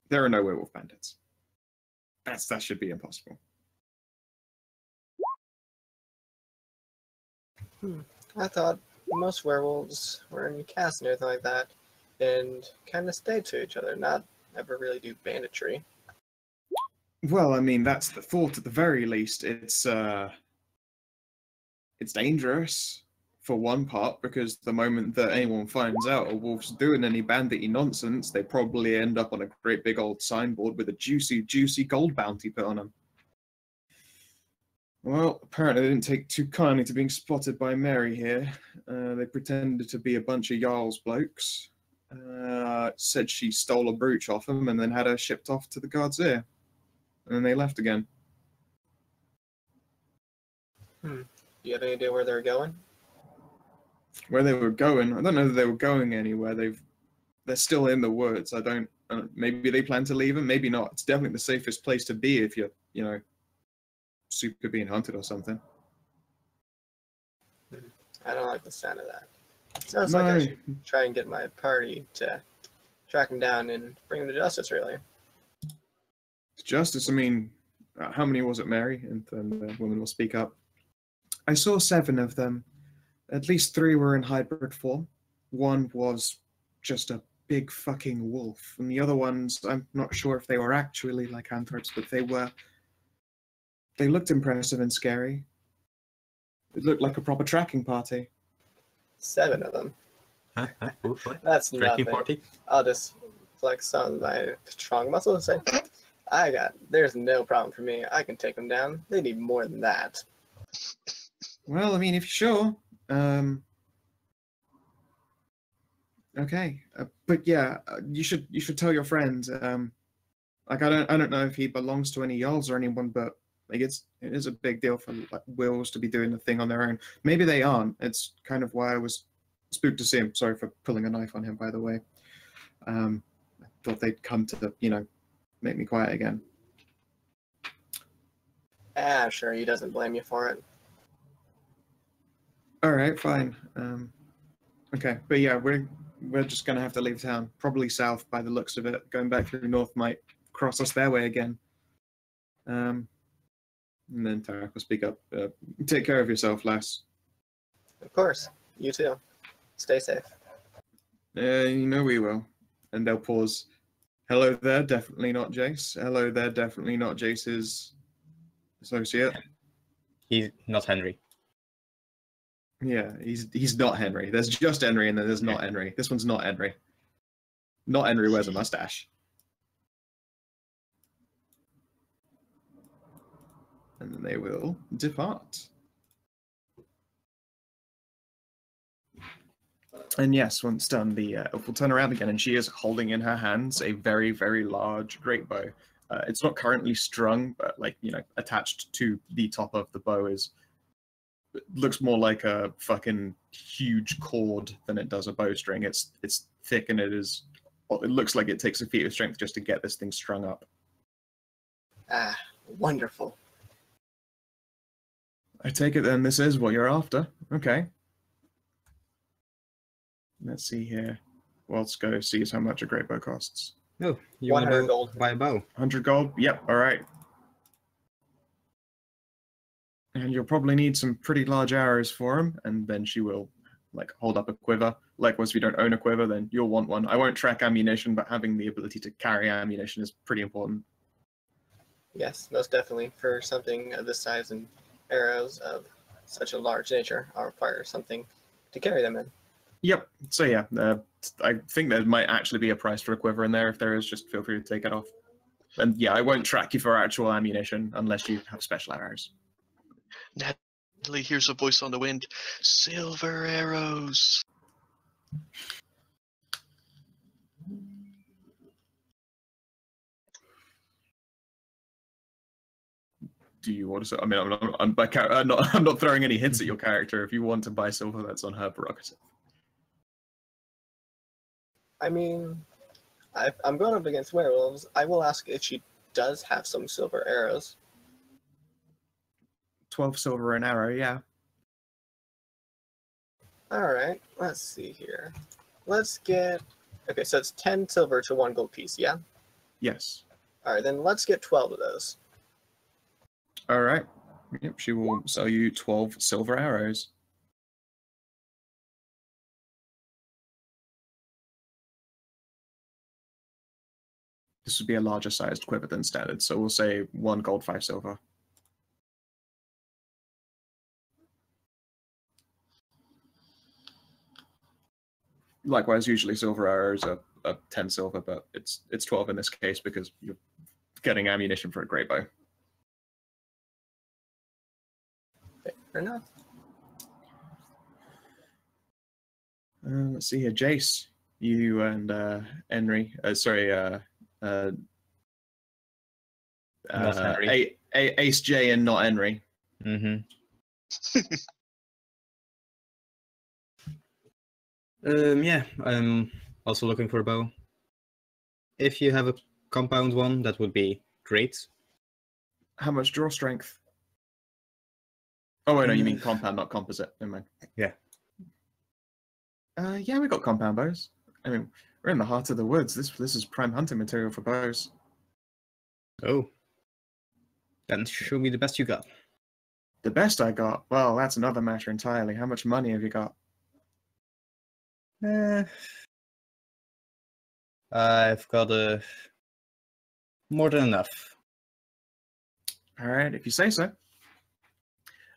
There are no werewolf bandits. That should be impossible. I thought most werewolves were in caste and everything like that, and kind of stayed to each other, not ever really do banditry. Well, I mean, that's the thought at the very least. It's dangerous for one part, because the moment that anyone finds out a wolf's doing any bandity nonsense, they probably end up on a great big old signboard with a juicy, juicy gold bounty put on them. Well, apparently they didn't take too kindly to being spotted by Mary here. They pretended to be a bunch of Jarl's blokes. Said she stole a brooch off them and then had her shipped off to the guard's ear. And then they left again. Do you have any idea where they're going? Where they were going, I don't know that they were going anywhere. They've they're still in the woods. I don't maybe they plan to leave them, maybe not. It's definitely the safest place to be if you're, you know, super being hunted or something. I don't like the sound of that. Sounds like I should try and get my party to track him down and bring him to justice, really. Justice, I mean, how many was it, Mary? And then the woman will speak up. I saw 7 of them. At least 3 were in hybrid form. 1 was just a big fucking wolf. And the other ones, I'm not sure if they were actually lycanthropes, but they looked impressive and scary. It looked like a proper tracking party. 7 of them. That's nothing. Party? I'll just flex some of my strong muscles and say, there's no problem for me. I can take them down. They need more than that. Well, I mean, if you're sure. Okay, but yeah, you should tell your friend. Like I don't know if he belongs to any Jarls or anyone, but like it is a big deal for like wills to be doing the thing on their own. Maybe they aren't. It's kind of why I was spooked to see him. Sorry for pulling a knife on him, by the way. I thought they'd come to, you know, make me quiet again. Sure, he doesn't blame you for it. All right, fine. Okay, but yeah, we're just gonna have to leave town. Probably south by the looks of it. Going back through north might cross us their way again. And then Tarek will speak up. Take care of yourself, lass. Of course. You too. Stay safe. You know we will. And they'll pause. Hello there, definitely not Jace. Hello there, definitely not Jace's associate. He's not Henry. Yeah, he's not Henry. There's just Henry and then there's not Henry. This one's not Henry. Not Henry wears a mustache. And then they will depart. And yes, once done, the elf will turn around again, and she is holding in her hands a very, very large great bow. It's not currently strung, but like, you know, attached to the top of the bow is. It looks more like a fucking huge cord than it does a bowstring. It's thick and it is. Well, it looks like it takes a feat of strength just to get this thing strung up. Ah, wonderful. I take it then this is what you're after. Okay. Let's see here. Well, let's go see how much a great bow costs. Oh, you 100 gold. Buy a bow. 100 gold? Yep, all right. And you'll probably need some pretty large arrows for him, and then she will like hold up a quiver. Likewise, if you don't own a quiver, then you'll want one. I won't track ammunition, but having the ability to carry ammunition is pretty important. Yes, most definitely. For something of this size and arrows of such a large nature, I'll require something to carry them in. Yep. So yeah, I think there might actually be a price for a quiver in there. If there is, just feel free to take it off. And yeah, I won't track you for actual ammunition unless you have special arrows. Natalie hears a voice on the wind. Silver arrows. Do you want to? I mean, I'm not throwing any hints at your character. If you want to buy silver, that's on her prerogative. I mean, I'm going up against werewolves. I will ask if she does have some silver arrows. 12 silver an arrow, yeah. Alright, let's see here. Let's get... Okay, so it's 10 silver to 1 gold piece, yeah? Yes. Alright, then let's get 12 of those. Alright. Yep, she will sell you 12 silver arrows. This would be a larger sized quiver than standard, so we'll say 1 gold, 5 silver. Likewise, usually silver arrows are 10 silver, but it's 12 in this case because you're getting ammunition for a great bow. Fair enough. Let's see here, Jace, you and Henry. Ace J and not Henry. Mm-hmm. Yeah. Also looking for a bow. If you have a compound one, that would be great. How much draw strength? Oh wait, no, you mean compound, not composite. Never mind. Yeah. Yeah, we got compound bows. I mean, we're in the heart of the woods. This is prime hunting material for bows. Oh. Then show me the best you got. The best I got? Well, that's another matter entirely. How much money have you got? I've got more than enough. All right, if you say so.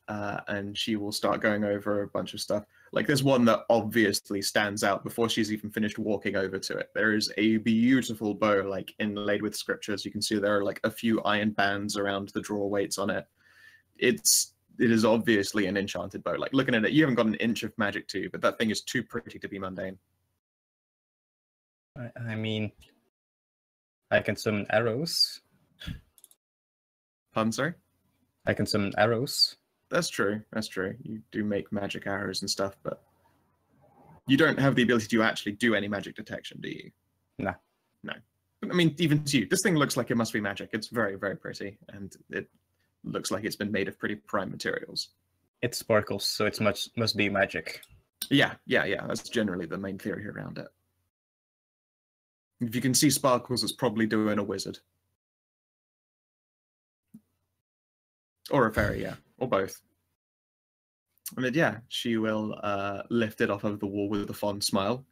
And she will start going over a bunch of stuff. Like, there's one that obviously stands out before she's even finished walking over to it. There is a beautiful bow, like, inlaid with scriptures. You can see there are, like, a few iron bands around the draw weights on it. It is obviously an enchanted bow. Like, looking at it, you haven't got an inch of magic to you, but that thing is too pretty to be mundane. I mean, I can summon arrows. Pardon, sorry? I can summon arrows. That's true. That's true. You do make magic arrows and stuff, but you don't have the ability to actually do any magic detection, do you? No. No. I mean, even to you, this thing looks like it must be magic. It's very, very pretty, and it looks like it's been made of pretty prime materials. It sparkles, so it must be magic. Yeah. That's generally the main theory around it. If you can see sparkles, it's probably doing a wizard. Or a fairy, yeah. Or both. And then, yeah, she will lift it off of the wall with a fond smile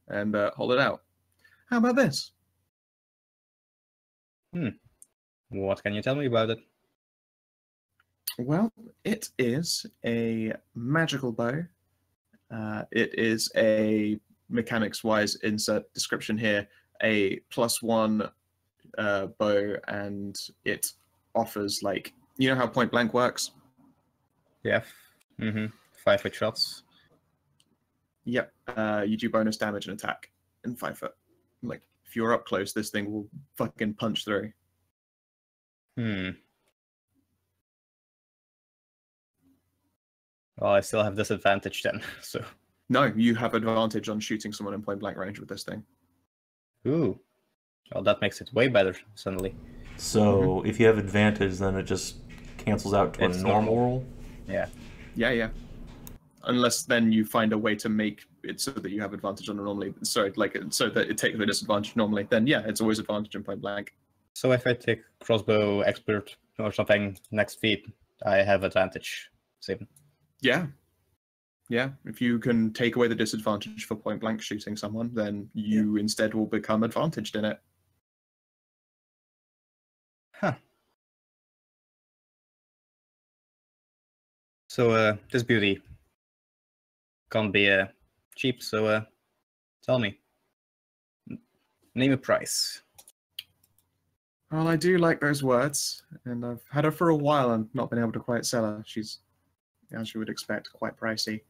and hold it out. How about this? What can you tell me about it? Well, it is a magical bow. It is a, mechanics-wise, insert description here, a +1 bow, and it offers, like, you know how point blank works? Yeah. 5-foot shots. Yep. You do bonus damage and attack in 5 foot. Like, if you're up close, this thing will fucking punch through. Well, I still have disadvantage then, so... No, you have advantage on shooting someone in point blank range with this thing. Ooh. Well, that makes it way better, suddenly. So, if you have advantage, then it just cancels out to It's a normal roll? Yeah. Yeah. Unless then you find a way to make it so that you have advantage on a normally, so that it takes a disadvantage normally, then yeah, it's always advantage in point blank. So if I take crossbow expert or something next feat, I have advantage. Savin. Yeah. If you can take away the disadvantage for point blank shooting someone, then you instead will become advantaged in it. Huh. So this beauty can't be cheap, so tell me. Name a price. Well, I do like those words, and I've had her for a while and not been able to quite sell her. She's, as you would expect, quite pricey.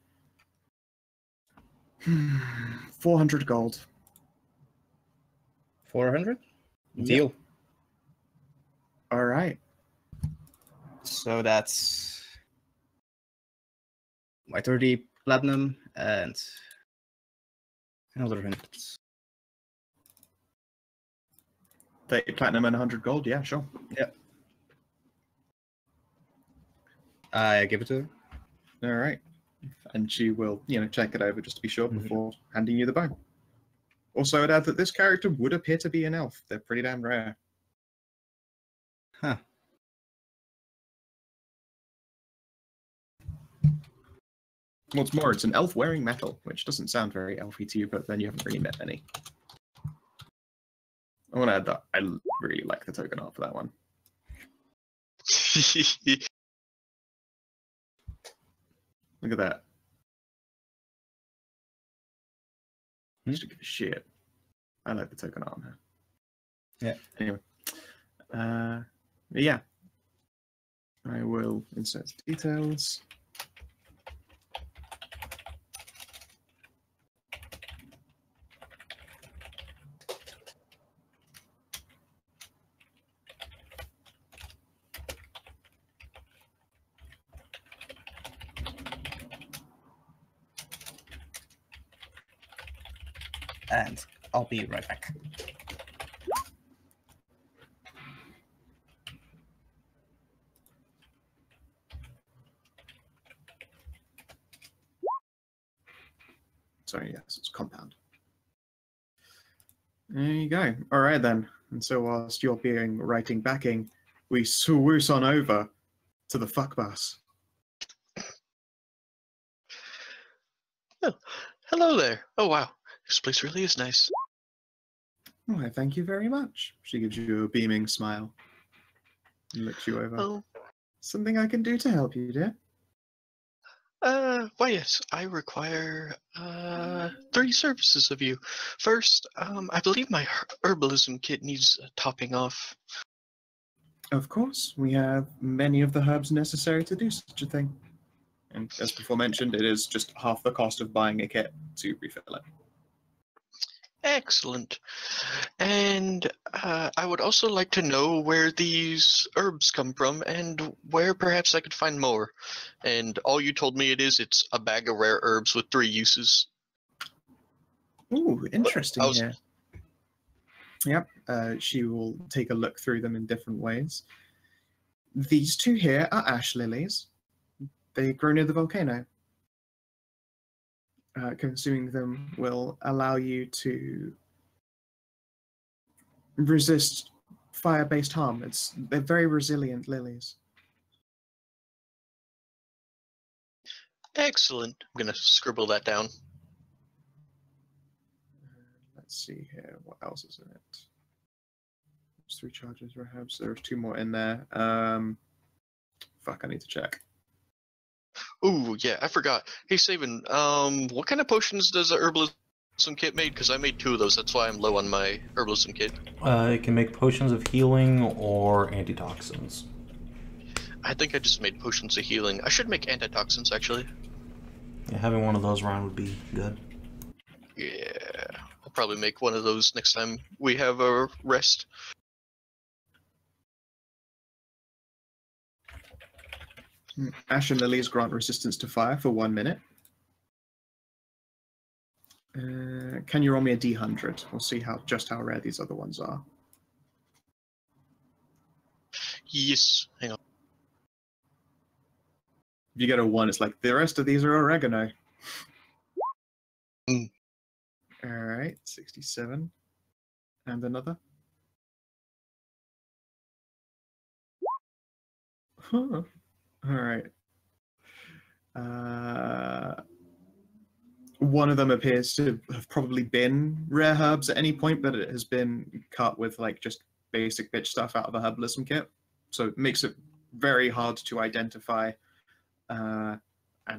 400 gold. 400? Yep. Deal. All right. So that's my 30 platinum and another 100. 30 platinum and 100 gold, yeah, sure. Yeah. I give it to her. All right. And she will, check it over just to be sure before handing you the bow. Also, I'd add that this character would appear to be an elf. They're pretty damn rare. Huh. What's more, it's an elf wearing metal, which doesn't sound very elfy to you, but then you haven't really met any. I want to add that I really like the token art for that one. Look at that. Just to give a shit. I like the token art on her. Yeah. Anyway. Yeah. I will insert details. And I'll be right back. Sorry, yes, it's compound. There you go. All right, then. And so whilst you're being writing backing, we swoosh on over to the fuck bus. Oh, hello there. Oh, wow. This place really is nice. Why, thank you very much. She gives you a beaming smile and looks you over. Oh. Something I can do to help you, dear? Why yes, I require, 3 services of you. First, I believe my herbalism kit needs topping off. Of course, we have many of the herbs necessary to do such a thing. And as before mentioned, it is just half the cost of buying a kit to refill it. Excellent. And I would also like to know where these herbs come from and where perhaps I could find more. And all you told me it's a bag of rare herbs with 3 uses. Ooh, interesting here. Yep, she will take a look through them in different ways. These 2 here are ash lilies. They grow near the volcano. Consuming them will allow you to resist fire-based harm. They're very resilient lilies. Excellent. I'm going to scribble that down. Let's see here. What else is in it? There's 3 charges, perhaps. There's 2 more in there. Fuck, I need to check. Ooh, yeah, I forgot. Hey, Savin, what kind of potions does a herbalism kit make? Because I made 2 of those. That's why I'm low on my herbalism kit. It can make potions of healing or antitoxins. I think I just made potions of healing. I should make antitoxins, actually. Yeah, having one of those around would be good. Yeah, I'll probably make one of those next time we have a rest. Ash and lilies grant resistance to fire for 1 minute. Can you roll me a D100? We'll see just how rare these other ones are. Yes, hang on. If you get a 1, it's like, the rest of these are oregano. Mm. Alright, 67. And another. Huh. Alright. One of them appears to have probably been rare herbs at any point, but it has been cut with like just basic bitch stuff out of a herbalism kit. So it makes it very hard to identify. And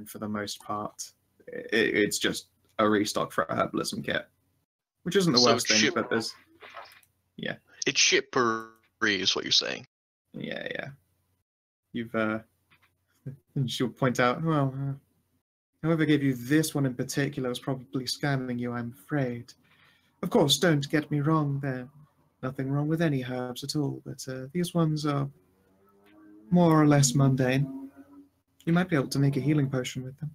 for the most part, it's just a restock for a herbalism kit. Which isn't the worst thing, but there's... Yeah. It's shit per is what you're saying. Yeah, yeah. You've, and she'll point out, well, whoever gave you this one in particular was probably scamming you, I'm afraid. Of course, don't get me wrong, there's nothing wrong with any herbs at all, but these ones are more or less mundane. You might be able to make a healing potion with them.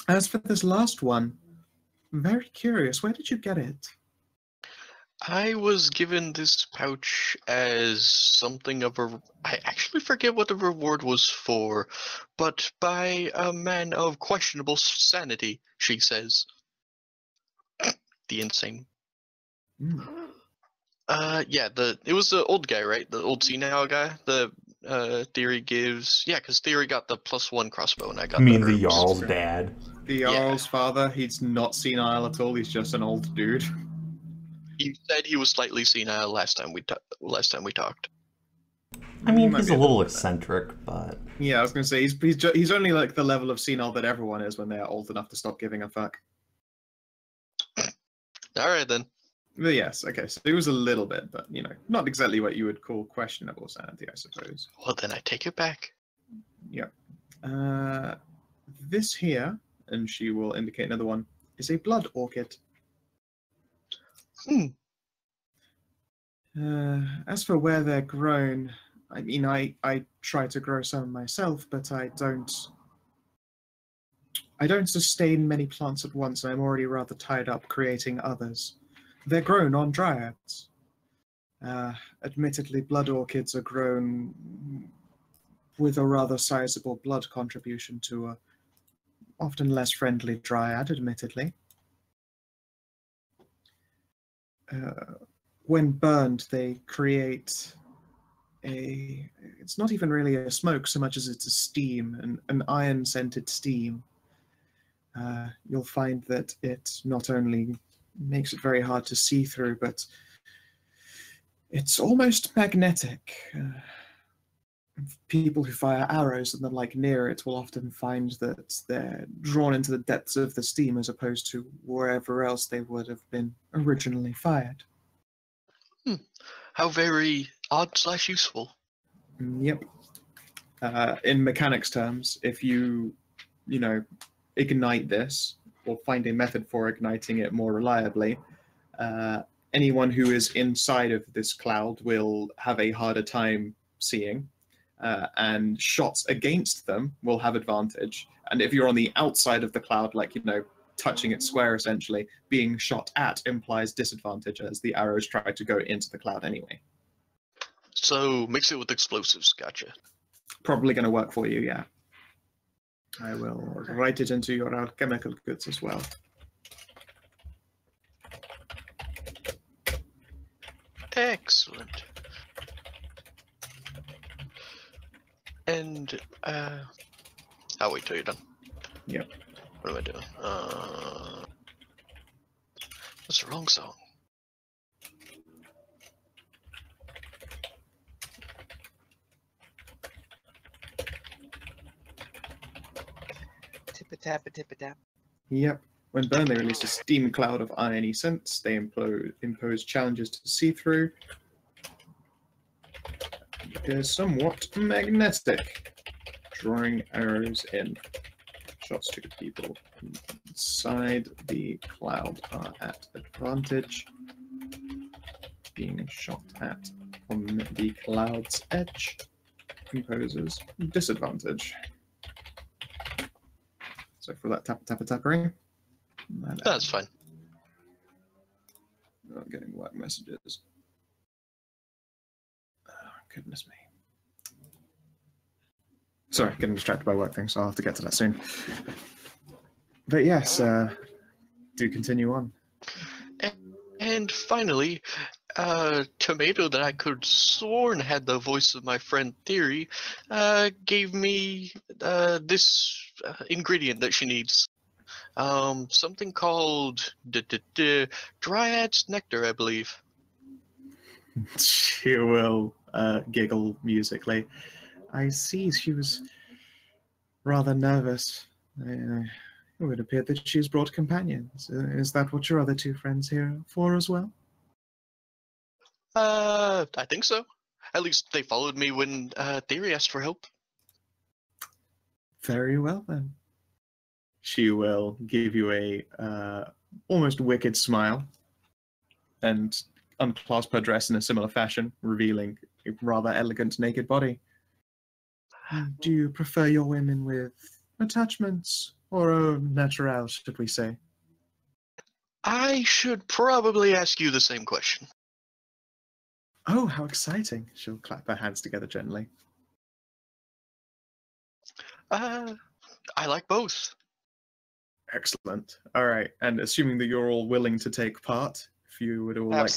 As for this last one, I'm very curious, where did you get it? I was given this pouch as something of a... I actually forget what the reward was for, but by a man of questionable sanity, she says. The insane. Mm. Yeah, it was the old guy, right? The old senile guy? The Thyri gives... Yeah, because Thyri got the +1 crossbow, and I got the herbs. Jarl's dad. The Jarl's father, he's not senile at all, he's just an old dude. He said he was slightly senile last time we talked. I mean, he's a little eccentric, but... Yeah, I was going to say, he's only like the level of senile that everyone is when they are old enough to stop giving a fuck. Alright then. But yes, okay, so it was a little bit, but, you know, not exactly what you would call questionable sanity, I suppose. Well, then I take it back. Yep. This here, and she will indicate another one, is a blood orchid. As for where they're grown, I mean, I try to grow some myself, but I don't I don't sustain many plants at once, and I'm already rather tied up creating others. They're grown on dryads. Admittedly, blood orchids are grown with a rather sizable blood contribution to a often less friendly dryad, admittedly. When burned, they create it's not even really a smoke so much as it's a steam, an iron-scented steam. You'll find that it not only makes it very hard to see through, but it's almost magnetic. People who fire arrows and the like near it will often find that they're drawn into the depths of the steam as opposed to wherever else they would have been originally fired. How very odd/useful. Yep. In mechanics terms, if you ignite this, or find a method for igniting it more reliably, anyone who is inside of this cloud will have a harder time seeing, and shots against them will have advantage. And if you're on the outside of the cloud, like, touching it square, essentially, being shot at implies disadvantage as the arrows try to go into the cloud anyway. So mix it with explosives, gotcha. Probably going to work for you, yeah. I will write it into your alchemical goods as well. Excellent. And, I'll wait till you're done. Yep. What am I doing? That's the wrong song. Tip-a-tap-a-tip-a-tap. Yep. When burned, they release a steam cloud of irony scents. They impose challenges to see through. They're somewhat magnetic, drawing arrows in. Shots to people inside the cloud are at advantage. Being shot at from the cloud's edge imposes disadvantage. So for that tappering. That's fine. I'm getting work messages. Oh, goodness me. Sorry, getting distracted by work things, so I'll have to get to that soon. But yes, do continue on. And finally, Tomato that I could sworn had the voice of my friend Thyri, gave me this ingredient that she needs. Something called Dryad's Nectar, I believe. She will giggle musically. I see she was rather nervous. It would appear that she's brought companions. Is that what your other two friends here for as well? I think so. At least they followed me when Thyri asked for help. Very well then. She will give you a almost wicked smile and unclasp her dress in a similar fashion, revealing a rather elegant naked body. Do you prefer your women with attachments or a natural, should we say? I should probably ask you the same question. Oh, how exciting. She'll clap her hands together gently. I like both. Excellent. All right. And assuming that you're all willing to take part, if you would all like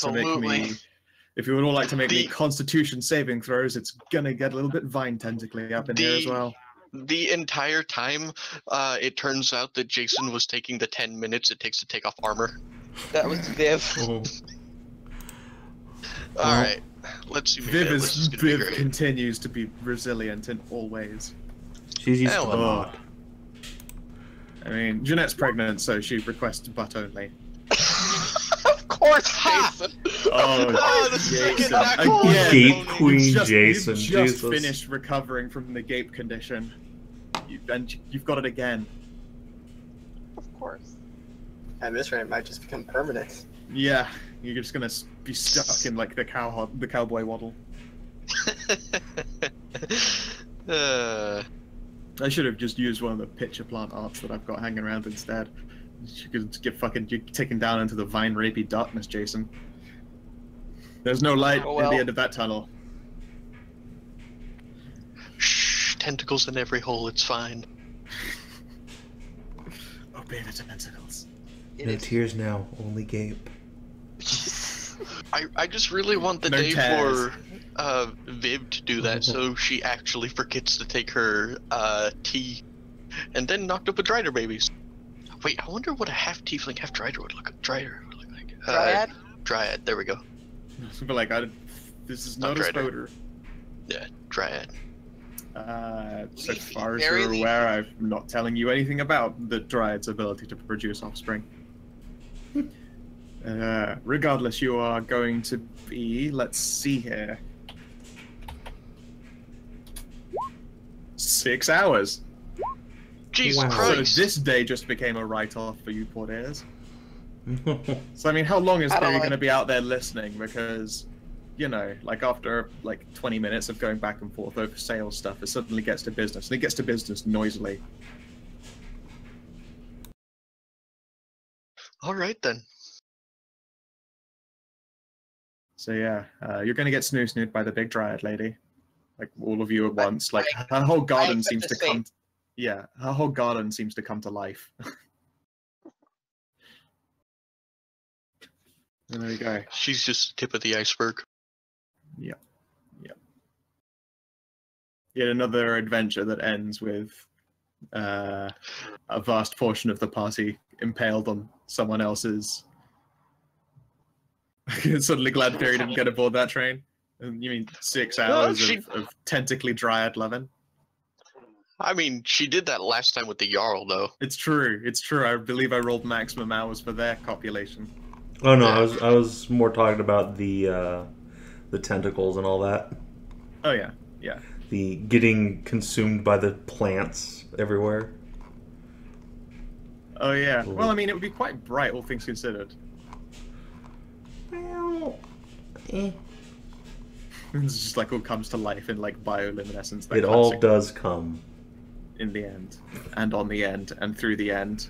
to make me Constitution saving throws, it's gonna get a little bit vine tentacly up in here as well. The entire time, it turns out that Jason was taking the 10 minutes it takes to take off armor. That was Viv. Oh. Alright, let's see. Viv continues to be resilient in all ways. She's used to blood. I mean, Jeanette's pregnant, so she requests butt only. Of course, Jason. Oh, Jason. Again, Gape Queen Jason. You've just finished recovering from the gape condition. And you've got it again. Of course. At this rate, it might just become permanent. Yeah, you're just gonna be stuck in like the cowboy waddle. I should have just used one of the pitcher plant arts that I've got hanging around instead. You could get fucking taken down into the vine rapey darkness, Jason. There's no light at the end of that tunnel. Shh, tentacles in every hole, it's fine. Obey the tentacles. No tears now, only gape. I just really want the day for Viv to do that, so she actually forgets to take her tea, and then knocked up with Drider babies. Wait, I wonder what a half tiefling, half Drider would look like. Dryad? Dryad, there we go. But like, this is not a spoder. Yeah, Dryad. So far as you're aware, I'm not telling you anything about the Dryad's ability to produce offspring. Regardless, you are going to be, let's see here, 6 hours. Jesus Wow. Christ. So this day just became a write-off for you poor dears. So I mean, how long is Thyri going to be out there listening? Because, you know, like after like 20 minutes of going back and forth over sales stuff, it suddenly gets to business, and it gets to business noisily. All right then. So yeah, you're going to get snoo-snood by the big Dryad lady, like all of you at once. Like her whole garden seems to come. Yeah, her whole garden seems to come to life. And there you go. She's just the tip of the iceberg. Yep. Yep. Yet another adventure that ends with a vast portion of the party impaled on someone else's. Suddenly glad Thyri didn't get aboard that train. You mean 6 hours of tentacly Dryad loving? I mean, she did that last time with the Jarl, though. It's true. It's true. I believe I rolled maximum hours for their copulation. Oh no, I was more talking about the tentacles and all that. Oh yeah, yeah. The getting consumed by the plants everywhere. Oh yeah. Well, I mean, it would be quite bright, all things considered. Well, It's just like all comes to life in like bioluminescence. It all does come. In the end, and on the end, and through the end,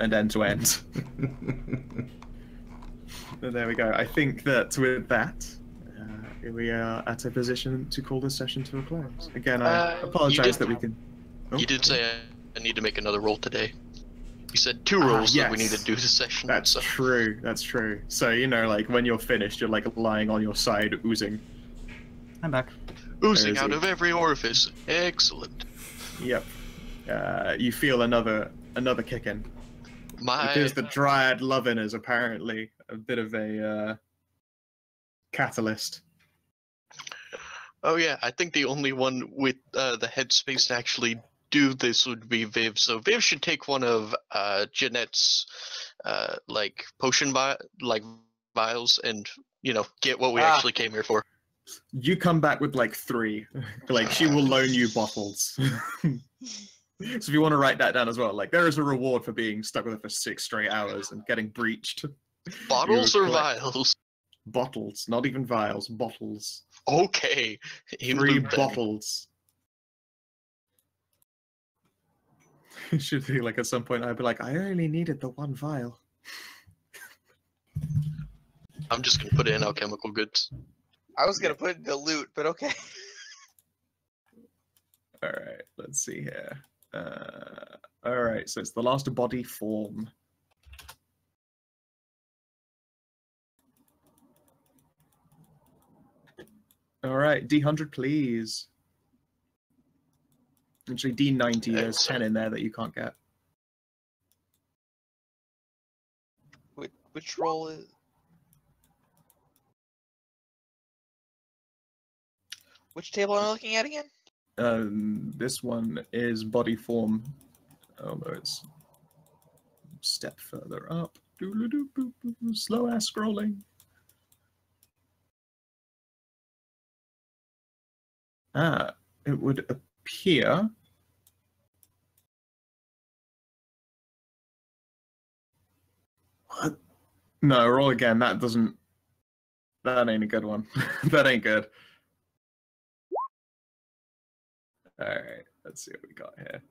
and end to end. And there we go. I think that with that, we are at a position to call this session to a close. Again, I apologize that we can... Oh. You did say I need to make another roll today. You said 2 rolls that we need to do this session. That's true, that's true. So, you know, like, when you're finished, you're, like, lying on your side, oozing. I'm back. Oozing out of every orifice. Excellent. Yep. You feel another kick in. Because the Dryad loving is apparently a bit of a catalyst. Oh yeah, I think the only one with the headspace to actually do this would be Viv. So Viv should take one of Jeanette's like potion vials and, you know, get what we actually came here for. You come back with like 3. Like, she will loan you bottles. So if you want to write that down as well, like, there is a reward for being stuck with it for 6 straight hours and getting breached. Bottles or vials? Bottles, not even vials, bottles. Okay. 3 bottles. It should be like at some point I'd be like, I only needed the 1 vial. I'm just gonna put it in alchemical goods. I was gonna put it in the loot, but okay. Alright, let's see here. Alright, so it's the last body form. Alright, D100 please. Actually, D90, there's 10 in there that you can't get. Which roll is... Which table am I looking at again? This one is body form, although it's a step further up. Slow ass scrolling. It would appear. What? No, roll again. That doesn't. That ain't a good one. That ain't good. Alright. Let's see what we got here.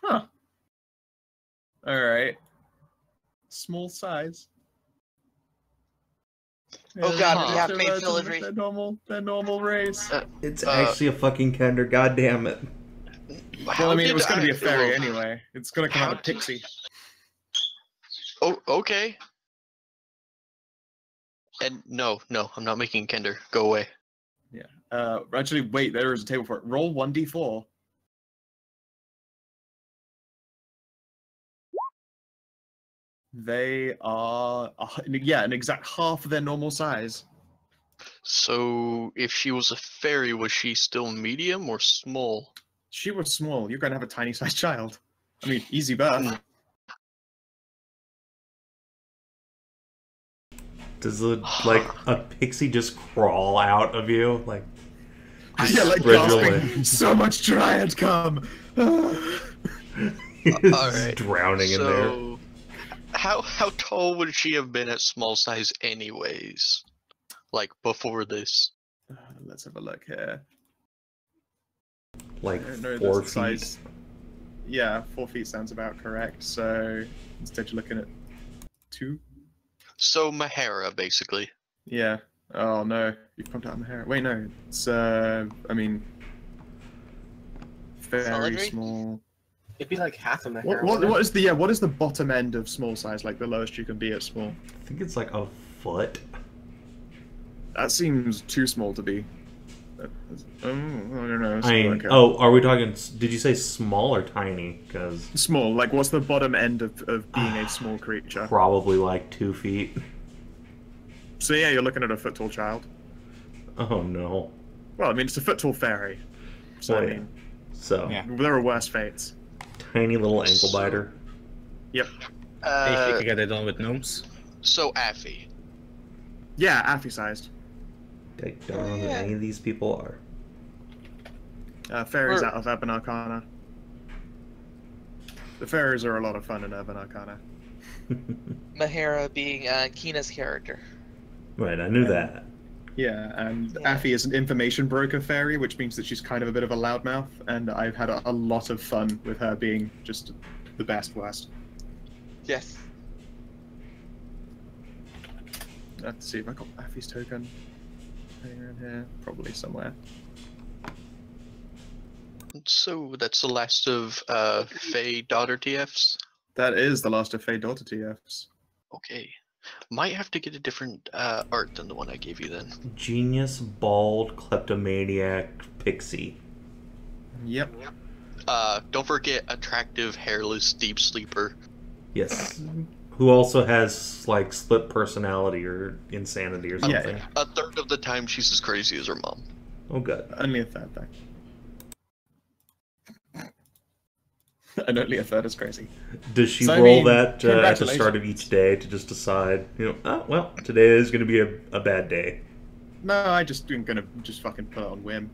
Huh. All right. Small size. Oh god, we have made their filigree. their normal race. It's actually a fucking Kender, god damn it. Well, I mean, it was going to be a fairy anyway. It's going to come out of pixie. Oh, okay. And no, I'm not making Kender. Go away. Yeah. Actually, wait, there is a table for it. Roll 1d4. They are, yeah, an exact half of their normal size. So, if she was a fairy, was she still medium or small? She was small. You're going to have a tiny sized child. I mean, easy birth. Does like a pixie just crawl out of you? Like, Yeah, like gasping. So much dryad come. Alright. Drowning in there. How tall would she have been at small size anyways? Like before this? Let's have a look here. Like No, 4 the feet. size. Yeah, 4 feet sounds about correct. So instead you're looking at 2. So Mahara, basically. Yeah. Oh no, you've pumped out my hair. Wait, no. It's I mean, very Filigree? small. It'd be like half of my hair. What is the bottom end of small size? Like the lowest you can be at small? I think it's like a foot. That seems too small to be. I don't know. I mean, oh, are we talking? Did you say small or tiny? Because Small. Like, what's the bottom end of being a small creature? probably like 2 feet. So yeah, you're looking at a foot tall child. Oh no. Well, I mean, it's a foot tall fairy. So Oh, I yeah. mean, So Yeah. there are worse fates. tiny little ankle biter. Yep. If you Uh, could get it done with gnomes. so Affy. Yeah, Affy sized. I don't know who any of these people are. Fairies Or- out of Urban Arcana. The fairies are a lot of fun in Urban Arcana. Mahara being Kina's character. Right, I knew that. Yeah, and Yeah. Affy is an information broker fairy, which means that she's kind of a bit of a loudmouth, and I've had a lot of fun with her being just the best worst. Yes. Let's see if I got Affy's token. Hanging around here, probably somewhere. So that's the last of Fae daughter TFs. That is the last of Fae Daughter TFs. Okay. Might have to get a different art than the one I gave you then. Genius, bald, kleptomaniac, pixie. Yep. Don't forget attractive, hairless, deep sleeper. Yes. Who also has, like, split personality or insanity or Yeah. something. A third of the time she's as crazy as her mom. Oh, good. Only a third, though. And only a third is crazy. Does she So, I roll mean, that at the congratulations. start of each day to just decide, oh, well, today is going to be a bad day? No, I'm gonna just fucking put it on whim.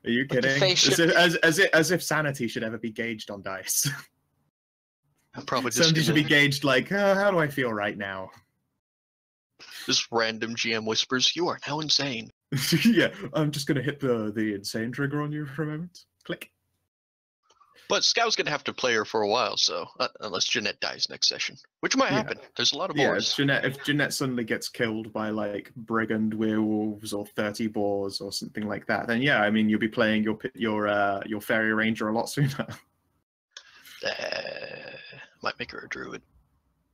Are you But the kidding? face should As if sanity should ever be gauged on dice. I'm probably just Sanity should be gonna, gauged like, how do I feel right now? this random GM whispers, "You are now insane." Yeah, I'm just gonna hit the insane trigger on you for a moment. Click. But Scout's gonna have to play her for a while, so unless Jeanette dies next session, which might Yeah. happen. There's a lot of Yeah, boars. if Jeanette suddenly gets killed by like brigand werewolves or 30 boars or something like that, then yeah, I mean you'll be playing your fairy ranger a lot sooner. Might make her a druid.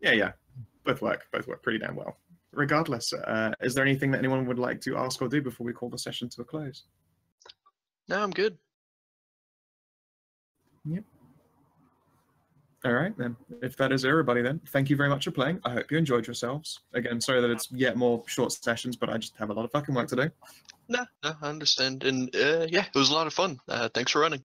Yeah, both work pretty damn well. Regardless, is there anything that anyone would like to ask or do before we call the session to a close? No, I'm good. Yep. All right, then. If that is everybody, then thank you very much for playing. I hope you enjoyed yourselves. Again, sorry that it's yet more short sessions, but I just have a lot of fucking work to do. No, I understand. And yeah, it was a lot of fun. Thanks for running.